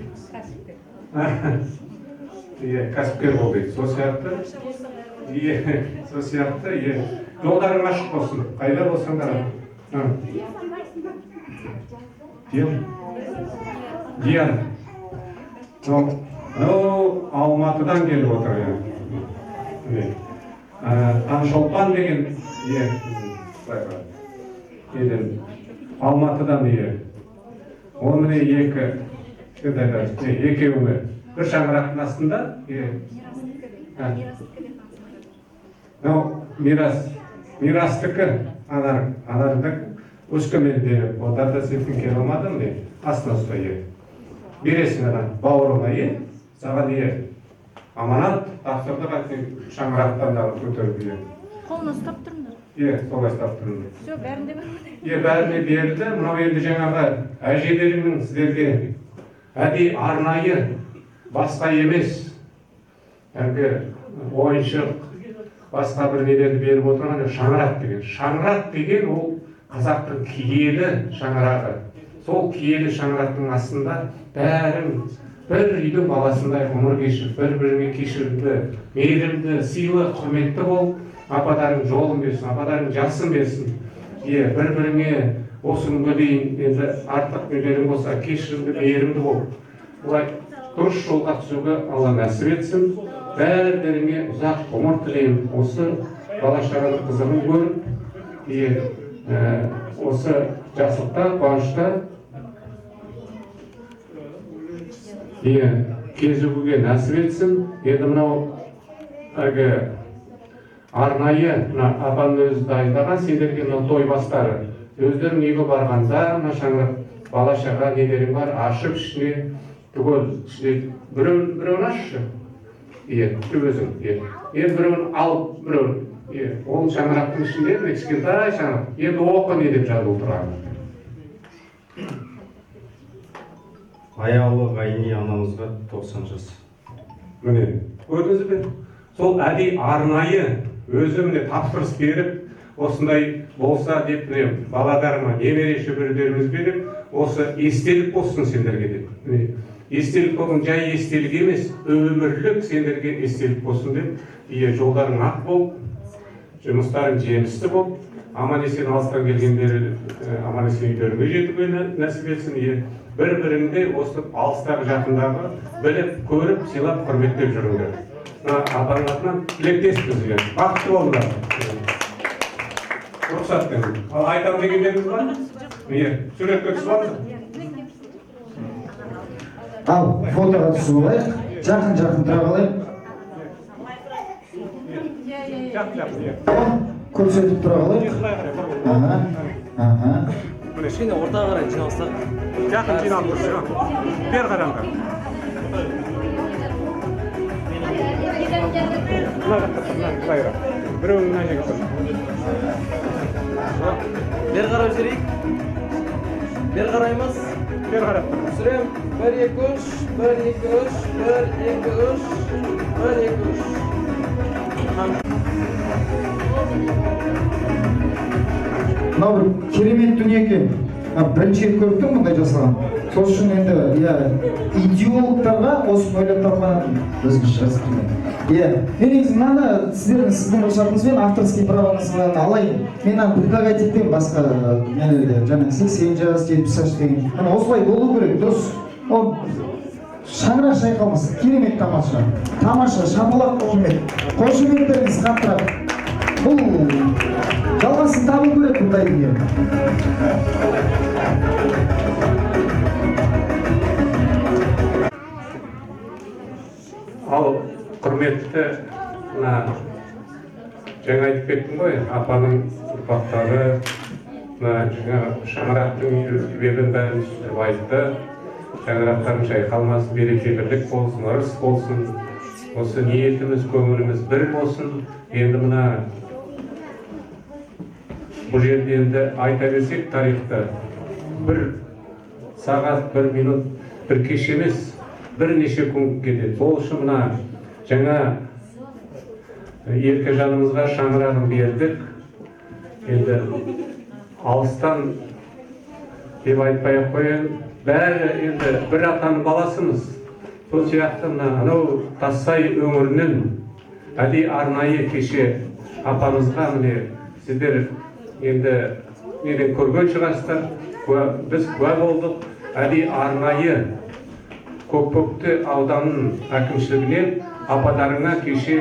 Кәсіпкер бол дейді. Сол сияқты жолдарың ашық болсын. Қайда болсаңдар. Диан. Алматыдан келіп отыр. Таңшолпан деген Алматыдан оны екеуіңі бір шаңырақтың астында мирастікі анарындық өскеменде одар да сен келе алмадың астына ұстай бересің бауырыңа саған аманат тапсырды шаңырақтан көтеріп қолына ұстап тұрыңдар. Солай ұстап тұрыңдар. Все, бәрінде бар. Бәріне берді. Мынау енді жаңағы әжелеріңнің сіздерге арнайы басқа емес әлгі ойыншық басқа бір нелерді беріп отырған шаңырақ деген. Шаңырақ деген ол қазақтың киелі шаңырағы. Сол киелі шаңырақтың астында бәрің бір үйдің баласындай ғұмыр кешіп, бір-біріңе кешірімді, мейірімді, сыйлы, құрметті болып, ападарың жолын берсін, ападарың жасын берсін. Бір-біріңе осы күнге дейін енді артық нелерің болса, кешірімді, мейірімді болып, бұлай дұрыс жолға түсуге Алла нәсіп етсін. Бәріңе ұзақ ғұмыр тілеймін. Осы бала-шағаның қызығын көріп, осы жақсылықта, қуанышта кезігуге нәсіп етсін. Енді мынау арнайы апаның өзі дайындаған сендерге той бастары. Өздерің үйге барғанда шаңырақ бала-шаға нелерің бар, ашып ішіне түгел біреуін ашшы. Өзің. Біреуін алып, біреуін. Ол шаңырақтың ішінде кішкентай шаңырақ. Енді оқы не деп жазылып тұрған. Аяулы Ғайни анамызға 90 жас. Міне, көрдіңіз бе? Сол арнайы өзі тапсырыс беріп, осындай болса деп баладарыма немере шөберелеріміз беріп, осы естелік болсын сендерге деп. Естелік болсын, жай естелік емес, өмірлік сендерге естелік болсын деп, жолдарың ақ болып, жұмыстарың жемісті болып, аман-есен алыстан келгендері аман-есен үйлеріне жетуге нәсіп етсін. Бір-біріңде осы алыстағы жақындағы біліп, көріп, сыйлап, құрметтеп жүріңдер. Апаның атынан тілектеспіз. Бақытты болыңдар. Рұқсат деймін. Айтам дегендеріңіз бар? Суретке түсіп алыңдар. Ал, фотоға түсіп алайық. Жақын тұра қалайық. Көрсетіп тұра қалайық. Кішкене ортаға қарай жиналсақ. Жақын жиналып тұршы. Бер қараңғы. Біреуің мына жерге тұр. Бер қарап жүрейік. Бер қараймыз. Бер қарап тұр. Түсірем. 1, 2, 3, 1, 2, 3, 1, 2, 3, 1, 2, 3. Мынау бір керемет дүние екен. Бірінші рет көріп тұрмын мұндай жасалған. Сол үшін енді идеологтарға осы ойлап тапқан өзгеше жазып. Мен негізі мынаны сіздің рұқсатыңызбен авторский правоңыздан алайын. Мен предлагать етемін басқа жаңа 80 жас, 70 жас деген. Осылай болу керек, дұрыс. Шаңырақ шайқалмас, керемет тамаша. Тамаша, шапалақ қошемет. Қошеметтеріңіз қаттырады. Бұл жалғасын табу керек бұндай дүние. Ал құрметті жаңа айтып кеттім ғой, апаның ұрпақтары шаңырақтың себебін бәрін түсіндіріп айтты. Шаңырақтарың шайқалмасын, берекелілік болсын, ырыс болсын. Осы ниетіміз, көңіліміз бір болсын. Енді мына бұл жерде енді айта берсек тарихта бір сағат, бір минут, бір кеш емес, бірнеше күн кетеді. Сол үшін мына жаңа ерке жанымызға шаңырағын бердік. Енді алыстан деп айтпай-ақ қояйын. Бәрі енді бір атаның баласымыз. Сол сияқты анау Тассай өңірінен арнайы кеше апамызға сіздер енді неден көрген шығарсыздар. Біз куә болдық. Арнайы Көкпөкті ауданының әкімшілігінен ападарыңа кеше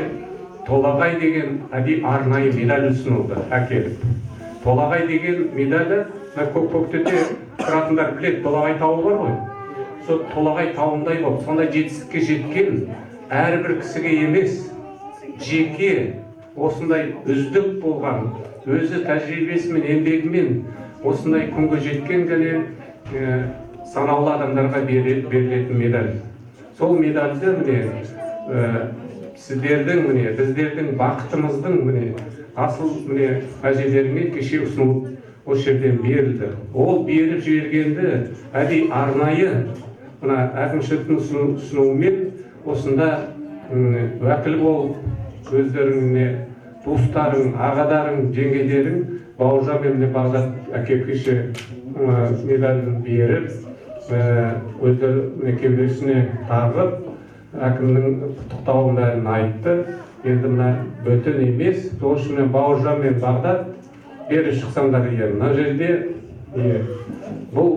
Толағай деген арнайы медаль ұсынылды әкеліп. Толағай деген медалі, көктөте тұратындар біледі, Толағай тауы бар ғой. Сол Толағай тауындай болып, сондай жетістікке жеткен әрбір кісіге емес, жеке осындай үздік болған, өзі тәжірибесімен, еңбегімен осындай күнге жеткен гәне санаулы адамдарға берілетін медаль. Сол медальді сіздердің, біздердің бақытымыздың асыл әжелеріңе кеше ұсынылып осы жерден берілді. Ол беріп жібергенді арнайы әкімшіліктің ұсынуымен осында уәкіл болып өздеріңе туыстарың, ағадарың, жеңгелерің Бауыржан мен Бағдат әкепкеше медалін беріп, өздері кеудесіне тағып, әкімнің құттықтауын бәрін айтты. Енді мына бөтен емес, сол үшін Бауыржан мен Бағдат бері шықсаңдар егер. Мына жерде бұл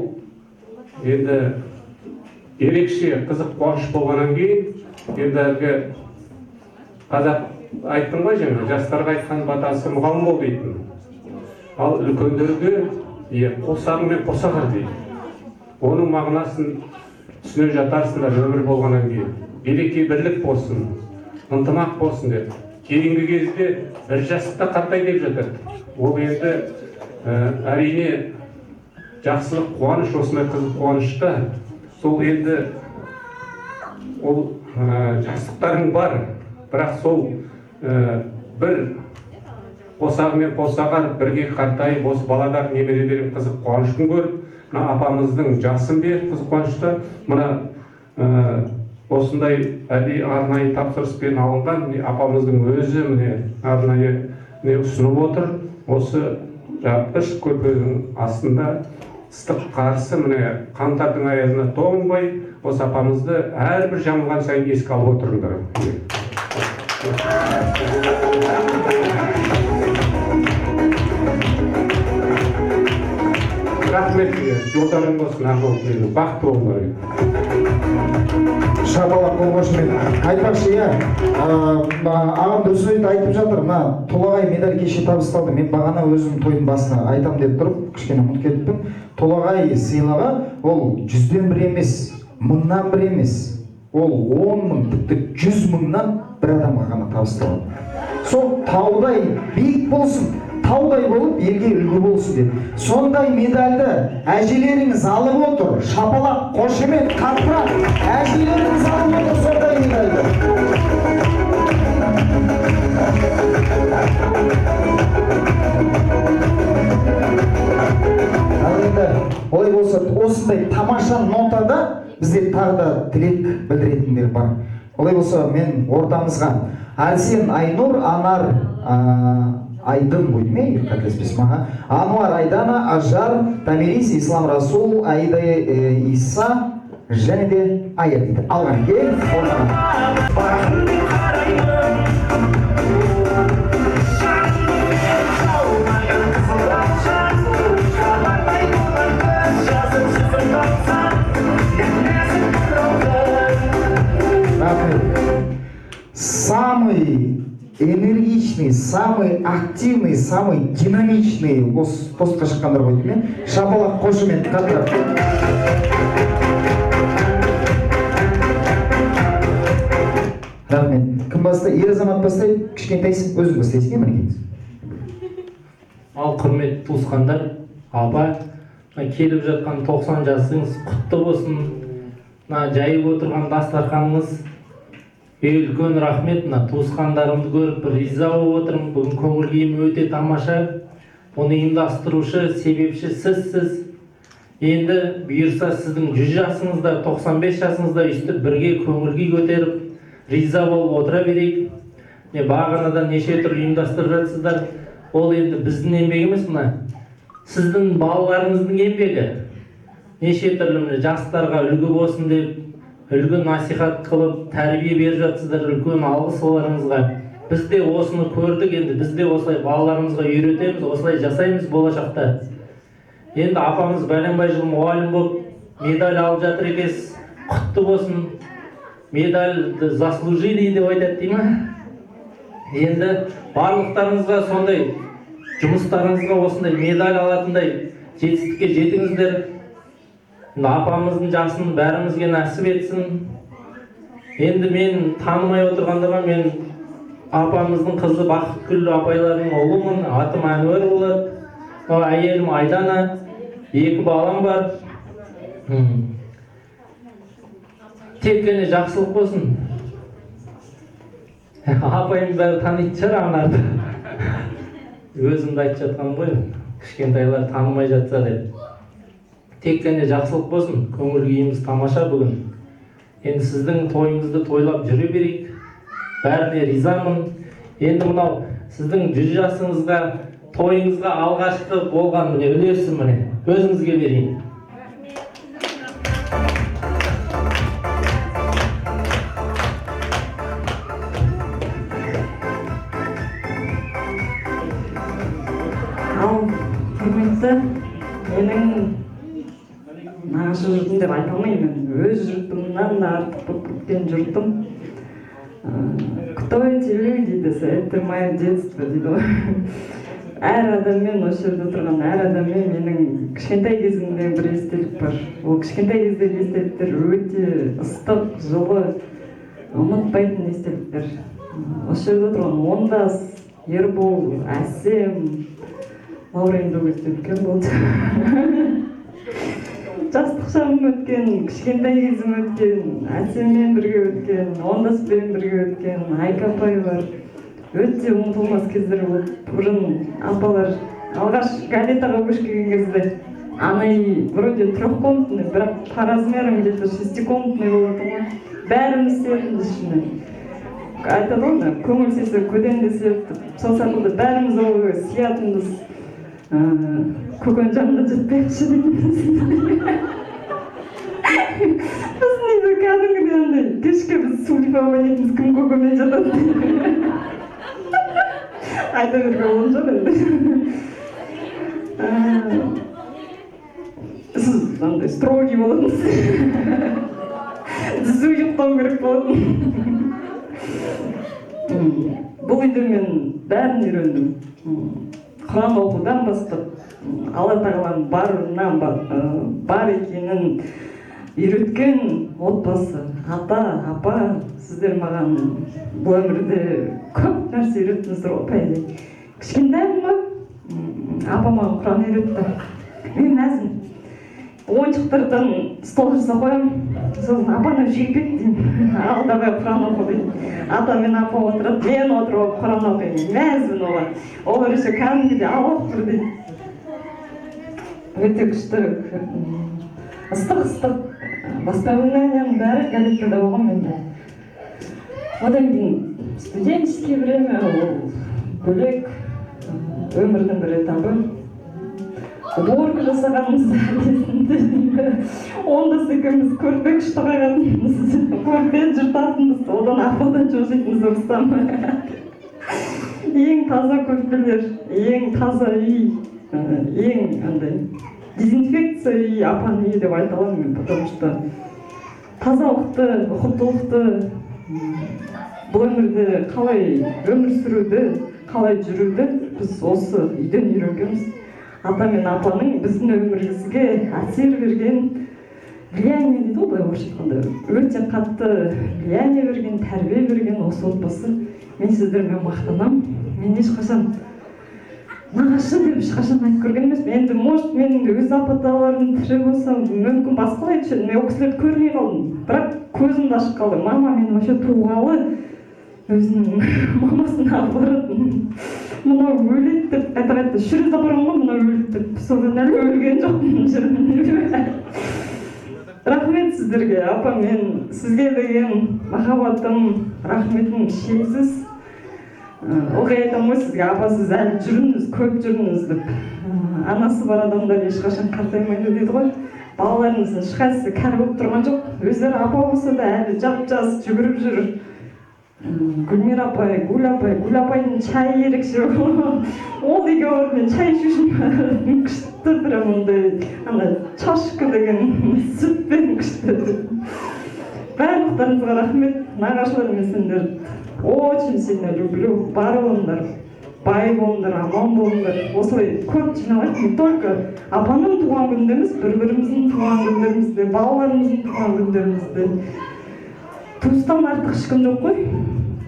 енді ерекше қызық қуаныш болғаннан кейін, енді әлгі қазақ айттым ғой жаңа, жастарға айтқан батасы мұғалім бол дейтін. Ал үлкендерге қосағың мен қосағыр дейді. Оның мағынасын түсіне жатарсыңдар өмір болғаннан кейін. Береке бірлік болсын, ынтымақ болсын деп. Кейінгі кезде бір жасықта қартай деп жатыр. Ол енді әрине жақсылық, қуаныш, осындай қызық қуанышта. Сол енді ол жақсылықтарың бар, бірақ сол бір қосағы мен қосағар бірге қартайып, осы баладар немерелерін қызық қуанышын көріп, мына апамыздың жасын беріп қызық қуанышта, мына осындай арнайы тапсырыспен алынған апамыздың өзі арнайы ұсынып отыр. Осы жапқыш көрпенің астында ыстық қарсы қаңтардың аязына тоңбай, осы апамызды әрбір жамылған сайын еске алып отырыңдар. Рахмет, жолдарың болсын, бақытты болыңдар. Шапалақ болғашымен айтпақшы, ағам дұрыс айтып жатыр, Толағай медаль кеше табысталды. Мен бағана өзім тойдың басына айтам деп тұрып, кішкене ұмытып кеттім. Толағай сыйлығы ол 100-ден 1 емес, 1000-нан 1 емес, ол 10 мың, тіпті 100 мыңнан бір адамға ғана табысталады. Сол таудай биік болсын, таудай болып елге үлгі болсын деп. Сондай медальді әжелеріңіз алып отыр. Шапалақ, қошемет, қаттырақ. Әжелеріңіз алып отыр сондай медальді. Олай болса, осындай тамаша нотада бізде тағы да тілек білдіретіндер бар. Олай болса, мен ортамызға Арсен Айнұр, Анар Айдын болды ме? Қателеспесем, Ануар Айдана, Ажар, Тамирис, Ислам Расул, Аида Иса және де Ая дейді. Алған кел, самый энергичный, самый активный, самый динамичный осы постқа шыққандар ғой деймін. Шапалақ қошемет қаттырақ. Рахмет. Кім бастайды? Ер азамат бастайды, кішкентайсың, өзің бастайсың, мінекейіңіз. Ал құрметті туысқандар, апа, келіп жатқан 90 жасыңыз құтты болсын. Жайып отырған дастарханыңыз үлкен рахмет. Туысқандарымды көріп риза болып отырмын. Бүгін көңіл күйім өте тамаша. Оны ұйымдастырушы, себепші сізсіз. Енді бұйырса сіздің 100 жасыңызда, 95 жасыңызда өстіп бірге көңіл күй көтеріп, риза болып отыра берейік. Бағанадан неше түрлі ұйымдастырып жатсыздар. Ол енді біздің еңбегіміз, сіздің балаларыңыздың еңбегі. Неше түрлі жастарға үлгі болсын деп, үлгі насихат қылып, тәрбие беріп жатсыздар. Үлкен алғыс оларыңызға. Біз де осыны көрдік, енді біз де осылай балаларымызға үйретеміз, осылай жасаймыз болашақта. Енді апамыз бәленбай жыл мұғалім болып, медаль алып жатыр екенсіз. Құтты болсын. Медальді заслужили деп айтады деймі? Енді барлықтарыңызға сондай жұмыстарыңызға осындай медаль алатындай жетістікке жетіңіздер. Апамыздың жасын бәрімізге нәсіп етсін. Енді мен танымай отырғандарға мен апамыздың қызы Бақытгүл апайлардың ұлымын. Атым Әнуар болады. Әйелім Айдана. 2 балам бар. Тек қана жақсылық болсын. Апайым бәрі танитын шығар анарды. Өзімді айтып жатқаным ғой. Кішкентайлар танымай жатса деп. Тек қана жақсылық болсын. Көңіл күйіміз тамаша бүгін. Енді сіздің тойыңызды тойлап жүре берейік. Бәріне ризамын. Енді мынау сіздің 100 жасыңызға, тойыңызға алғашқы болған міне үлесі міне өзіңізге берейін. Ал құрметті, менің нағашы жұртым деп айта алмаймын. Өз жұртымнан да артық болып кеткен жұртым. Кто эти люди десе, это мое детство дейді ғой. Әр адаммен, осы жерде отырған әр адаммен менің кішкентай кезімден бір естелік бар. Ол кішкентай кездегі естеліктер өте ыстық, жылы, ұмытпайтын естеліктер. Осы жерде отырған Ондас, Ербол, Әсем, Лаурен де өте үлкен болды. Жастық шағым өткен, кішкентай кезім өткен, Әсеммен бірге өткен, Ондаспен бірге өткен, Айка апай бар. Өте ұмытылмас кездер болды. Бұрын апалар алғаш газетаға көшкен кезде аны вроде 3-комнатный, бірақ по размерам где-то 6-комнатный болатын ғой. Бәріміз серпінді ішіне. Айтады ғой, көңіл сесі көден де серпті. Сол сақылды бәріміз олығы сиятынбыз. Көкөн жанында жетпекші дейміз. Біз нейді кәдімгідей андай кешке біз судьба ойнайтынбыз, кім көкөмен жатады. Айта беруге болған жоқ енді. Сіз андай строгий болатынсыз. Сіз ұйықтау керек болатын. Бұл үйде мен бәрін үйрендім. Құран оқудан бастап, Алла тағаланың бар екенін үйреткен отбасы, ата, апа, сіздер маған бұл өмірде көп нәрсе үйреттіңіздер ғой, пәйде. Кішкентаймын ғой, апа маған Құран үйретті. Мен әзім ойыншықтардан стол жасап қоямын, сосын апаны жеп кет деймін. Ал давай Құран оқы деймін. Ата мен апа отырады, мен отырып Құран оқимын. Мәзбін оған. Олар еще кәдімгідей алып тұр дейді. Өте күшті, ыстық. Воспоминанияның бәрі газетада болған менде. Одан кейін студенческий время, бөлек өмірдің бір этабы. Уборка жасағанымыз есімде. Ондас екеуміз көрпе күшті қағанымыз, көрпе жыртатынбыз, одан ападан жошитынбыз ұрыстан. Ең таза көрпелер, ең таза үй, ең андай дезинфекция үй, апаның үйі деп айта аламын мен, потому что тазалықты, ұқыптылықты, бұл өмірде қалай өмір сүруді, қалай жүруді біз осы үйден үйренгенбіз. Ата мен апаның біздің өмірімізге әсер берген, влияние дейді ғой, былай орысша айтқанда, өте қатты влияние берген, тәрбие берген осы отбасы. Мен сіздермен мақтанамын. Мен ешқашан нағашы деп ешқашан айтып көрген емеспін. Енді может менің өз апаталарым тірі болса, мүмкін басқалай түседі. Мен ол кісілерді көрмей қалдым. Бірақ көзімді ашып қалды. Мама мені вообще туғалы өзінің мамасын апарады. Мынау өледі деп айтады. Шүрез апарған ғой, мынау өледі деп. Содан әлі өлген жоқпын. Рахмет сіздерге, апа, мен сізге деген махаббатым, рахметім шексіз. Ылғи айтамын ғой сізге, апа, сіз әлі жүріңіз, көп жүріңіз деп. Анасы бар адамдар ешқашан қартаймайды дейді ғой. Балаларыңыздың ешқайсысы кәрі болып тұрған жоқ. Өздері апа болса да әлі жап-жас жүгіріп жүр. Гүлмира апай, Гүл апайдың чайы ерекше. Ол үйге барып мен чай ішушім күшті, прям ондай чашка деген сүтпен күшті. Барлықтарыңызға рахмет, нағашыларым мен сендерді очень сильно люблю, бар болыңдар. бай болыңдар, аман болыңдар. Осылай көп жиналайық. Не только апаның туған күнінде емес, бір-біріміздің туған күндерімізде, балаларымыздың туған күндерімізде. Туыстан артық ешкім жоқ қой.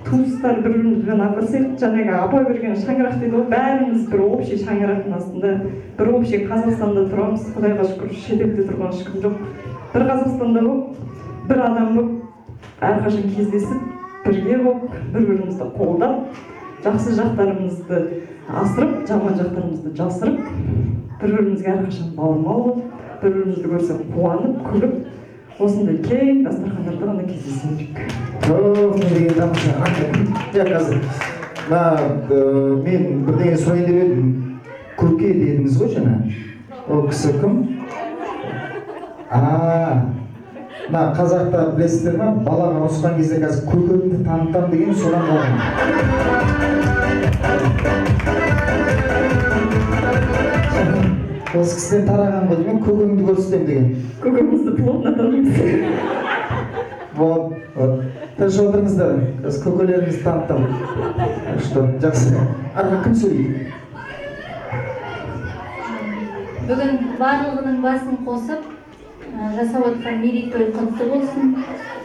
Туыстар бір-бірімізбен араласайық. Жаңағы апа берген шаңырақ дейді ғой, бәріміз бір общий шаңырақтың астында, бір общий Қазақстанда тұрамыз. Құдайға шүкір, шетелде тұрған ешкім жоқ. Бір Қазақстанда болып, бір адам болып, әрқашан кездесіп, бірге болып, бір-бірімізді қолдап, жақсы жақтарымызды асырып, жаман жақтарымызды жасырып, бір-бірімізге әрқашан бауырмал болып, бір-бірімізді көрсек қуанып, күліп, осындай кең дастархандарда ғана кездесу керек. Неге тамаша. Қазір мен бірдеңе сұрайын деп едім. Көке дедіңіз ғой жаңа. Ол кісі кім? Қазақта білесіздер ме? Балаға ұрысқан кезде қазір көкемді танытам деген содан қалған. Осы кісіден тараған ғой деймін, көкемді көрсетем деген. Көкемізді плотно танымыз. Вот. Тыныш отырыңыздар. Қазір көкелерімізді таныттым. Жақсы. Арғы кім сөйлейді? Бүгін барлығының басын қосып, жасап отқан мерейтой құтты болсын.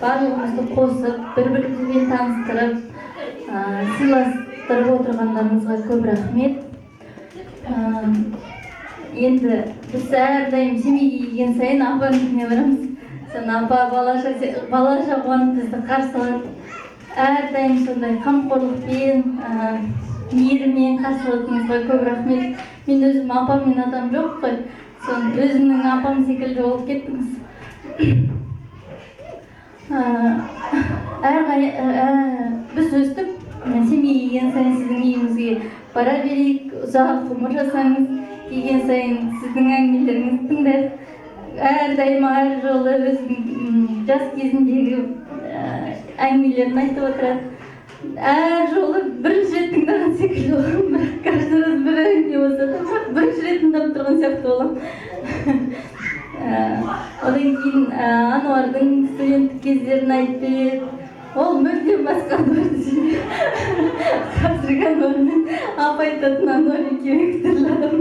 Барлығымызды қосып, бір-бірімізбен таныстырып, сыйластырып отырғандарыңызға көп рахмет. Енді біз әрдайым семейге келген сайын апаның үйіне барамыз. Апа балаша қуанып бізді қарсы алады. Әрдайым сондай қамқорлықпен, мейіріммен қарсы алатыныңызға көп рахмет. Мен өзім апам мен атам жоқ қой. Өзімнің апам секілді болып кеттіңіз. Біз өстіп, семейге келген сайын сіздің үйіңізге бара берейік, ұзақ ғұмыр жасаңыз. Келген сайын сіздің әңгімелеріңізді тыңдайық. Әрдайым әр жолы өзінің жас кезіндегі әңгімелерін айтып отырады. Әр жолы бірінші рет тыңдаған секілді боламын. Каждый раз бір әңгіме болса да, бірінші рет тыңдап тұрған сияқты боламын. Одан кейін Ануардың студенттік кездерін айтып, ол мүлдем басқа Ануарды. Қазіргі Ануармен апа айтатын Ануар екеуі түрлі адам.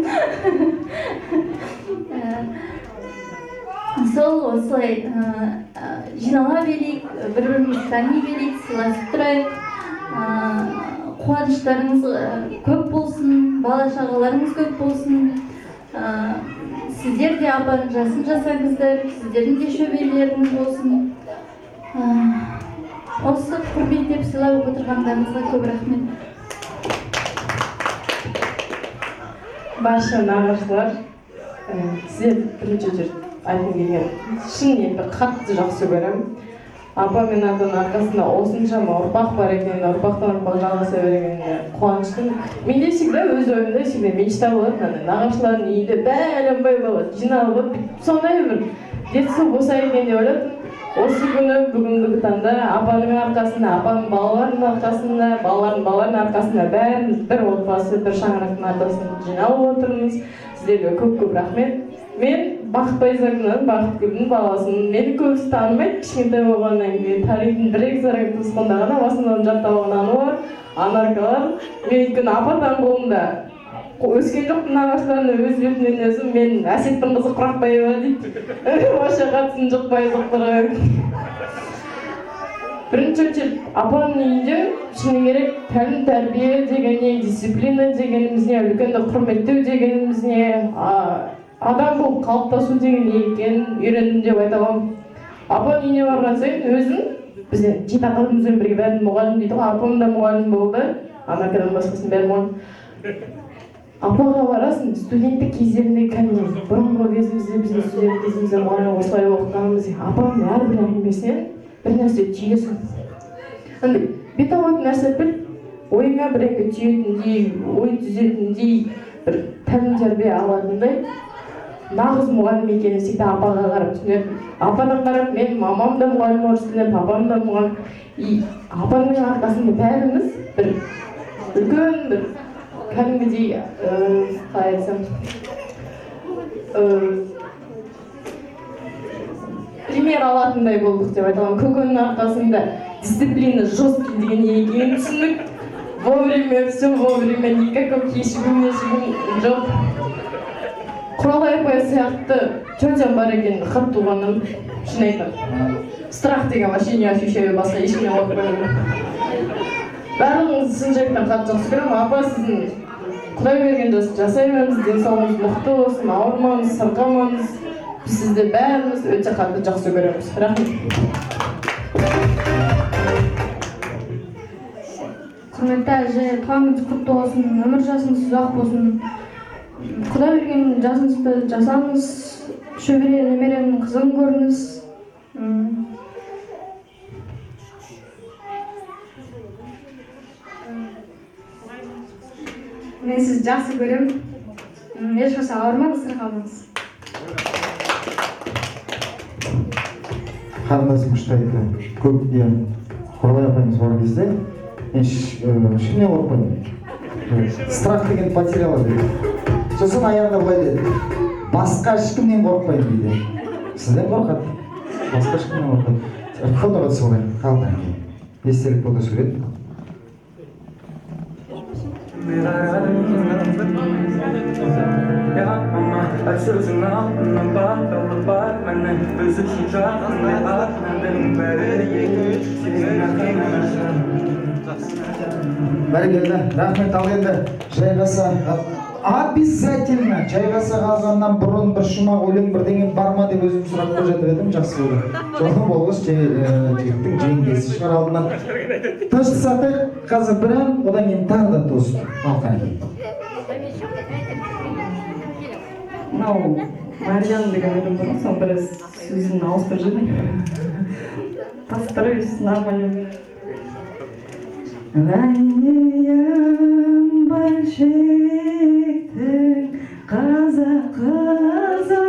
Сол осылай жинала берейік, бір-бірімізді тани берейік, сыйласып тұрайық. Қуаныштарыңыз көп болсын, бала-шағаларыңыз көп болсын. Сіздер де апаның жасын жасаңыздар, сіздердің де шөберелеріңіз болсын. Осы құрметтеп сыйлап отырғандарыңызға көп рахмет. Барша нағашылар, сіздер бірінші рет айтқым келген, шынымен бір қатты жақсы көремін. Апа мен атаның арқасында осыншама ұрпақ бар екенін, ұрпақтан ұрпақ жалғаса бергеніне қуаныштымын. Менде всегда өз ойымда всегда мечта болады, нағашылардың үйінде бәленбай болады, жиналып, сондай бір детство болса екен деп ойладым. Осы күні бүгінгі таңда апаның арқасында, апаның балаларының арқасында, балалардың арқасында бәріміз бір отбасы, бір шаңырақтың ортасында жиналып отырмыз. Сіздерге көп-көп рахмет. Мен Бақытбайзагүлдің, Бақытгүлдің баласымын. Мені көбісі танымайды, кішкентай болғаннан кейін тарихтың бір-екі туысқанда ғана басынан жаттап алған Ануар, Анаркалар. Мен өйткені ападан қолында өскен жоқпын, нағашыларына өз бетімнен өзім, мен Әсеттің қызы Құрақбаева дейді. Вообще қатысым жоқ байзақтарға. Бірінші очередь апаның үйінде шыны керек тәлім тәрбие дегеніне, дисциплина дегенімізіне, үлкенді құрметтеу дегенімізіне, адам болып қалыптасу деген не екенін үйрендім деп айта аламын. Апаның үйіне барған сайын өзім, біз жеті ағаларымызбен бірге бәрін мұғалім дейді ғой, апам да мұғалім болды, Анаркадан басқасын бәрі мұғалім. Апаға барасың, студенттік кездерінде кәдімгі бұрынғы кезімізде, біздің студент кезімізде мұғалім осылай оқығанымыз, апаның әрбір әңгімесінен бір нәрсе түйесің. Бет алатын нәрсе біл, ойыңа бір-екі түйетіндей, ой түзетіндей, бір тәлім тәрбие алатындай нағыз мұғалім екенін всегда апаға қарап түсінетін. Ападан қарап мен, мамам да мұғалім, орыс тілін, папам да мұғалім. Апаның арқасында бәріміз бір үлкен бір кәдімгідей, қалай айтсам, пример алатындай болдық деп айта аламын. Көкеннің арқасында дисциплина жесткий деген не екенін түсіндік. Вовремя, все вовремя, никакого кешігім жоқ. Құралай апай сияқты тетям бар екен, хат туғаным, шын айтам. Страх деген вообще не ощущаю, басқа ешкімнен оқпаймын. Барлығыңыз шын жүректен қатты жақсы көремін. Апа, сіздің Құдай берген жасаймыз, денсаулығыңыз мықты болсын, ауырмаңыз, сырқамаңыз. Біз сізді бәріміз өте қатты жақсы көреміз. Рахмет. Құрметті әже, туғаныңыз құтты болсын, өмір жасыңыз ұзақ болсын. Құдай берген жасыңызды жасаңыз, шөбере немеренің қызын көріңіз. Мен сізді жақсы көремін. Ешқашан ауырмаңыз, сырқамаңыз. Қарындасым ұштайды. Көп Құралай апайымыз бар кезде ешкімнен қорықпаймын. Страх деген потеряла дейді. Сосын аяғында былай деді. Басқа ешкімнен қорықпаймын дейді. Сізден қорқады. Басқа ешкімнен қорқады. Фотоға түсіп алайын. Қалдан кейін. Естелік фото сурет. Сөзің алтыннан батылы бар міне біз үшін жағында артынан бәрі екі сенің Бәрекелді, рахмет. Ал енді жайғаса обязательно жайғаса қалғаннан бұрын бір шумақ өлең бірдеңе бар ма деп өзім сұрақ қойып жатып едім, жақсы болды. Жоғы болғыш жігіттің жеңгесі шығар алдынан. Тыныштық сақтайық, қазір бір ән, одан кейін тағы да тост. Мынау Марьян деген өлең бар, соның біраз сөзін ауыстырып жүрдім. Постараюсь нормально. Ғайниян большевиктің қазақ қызы,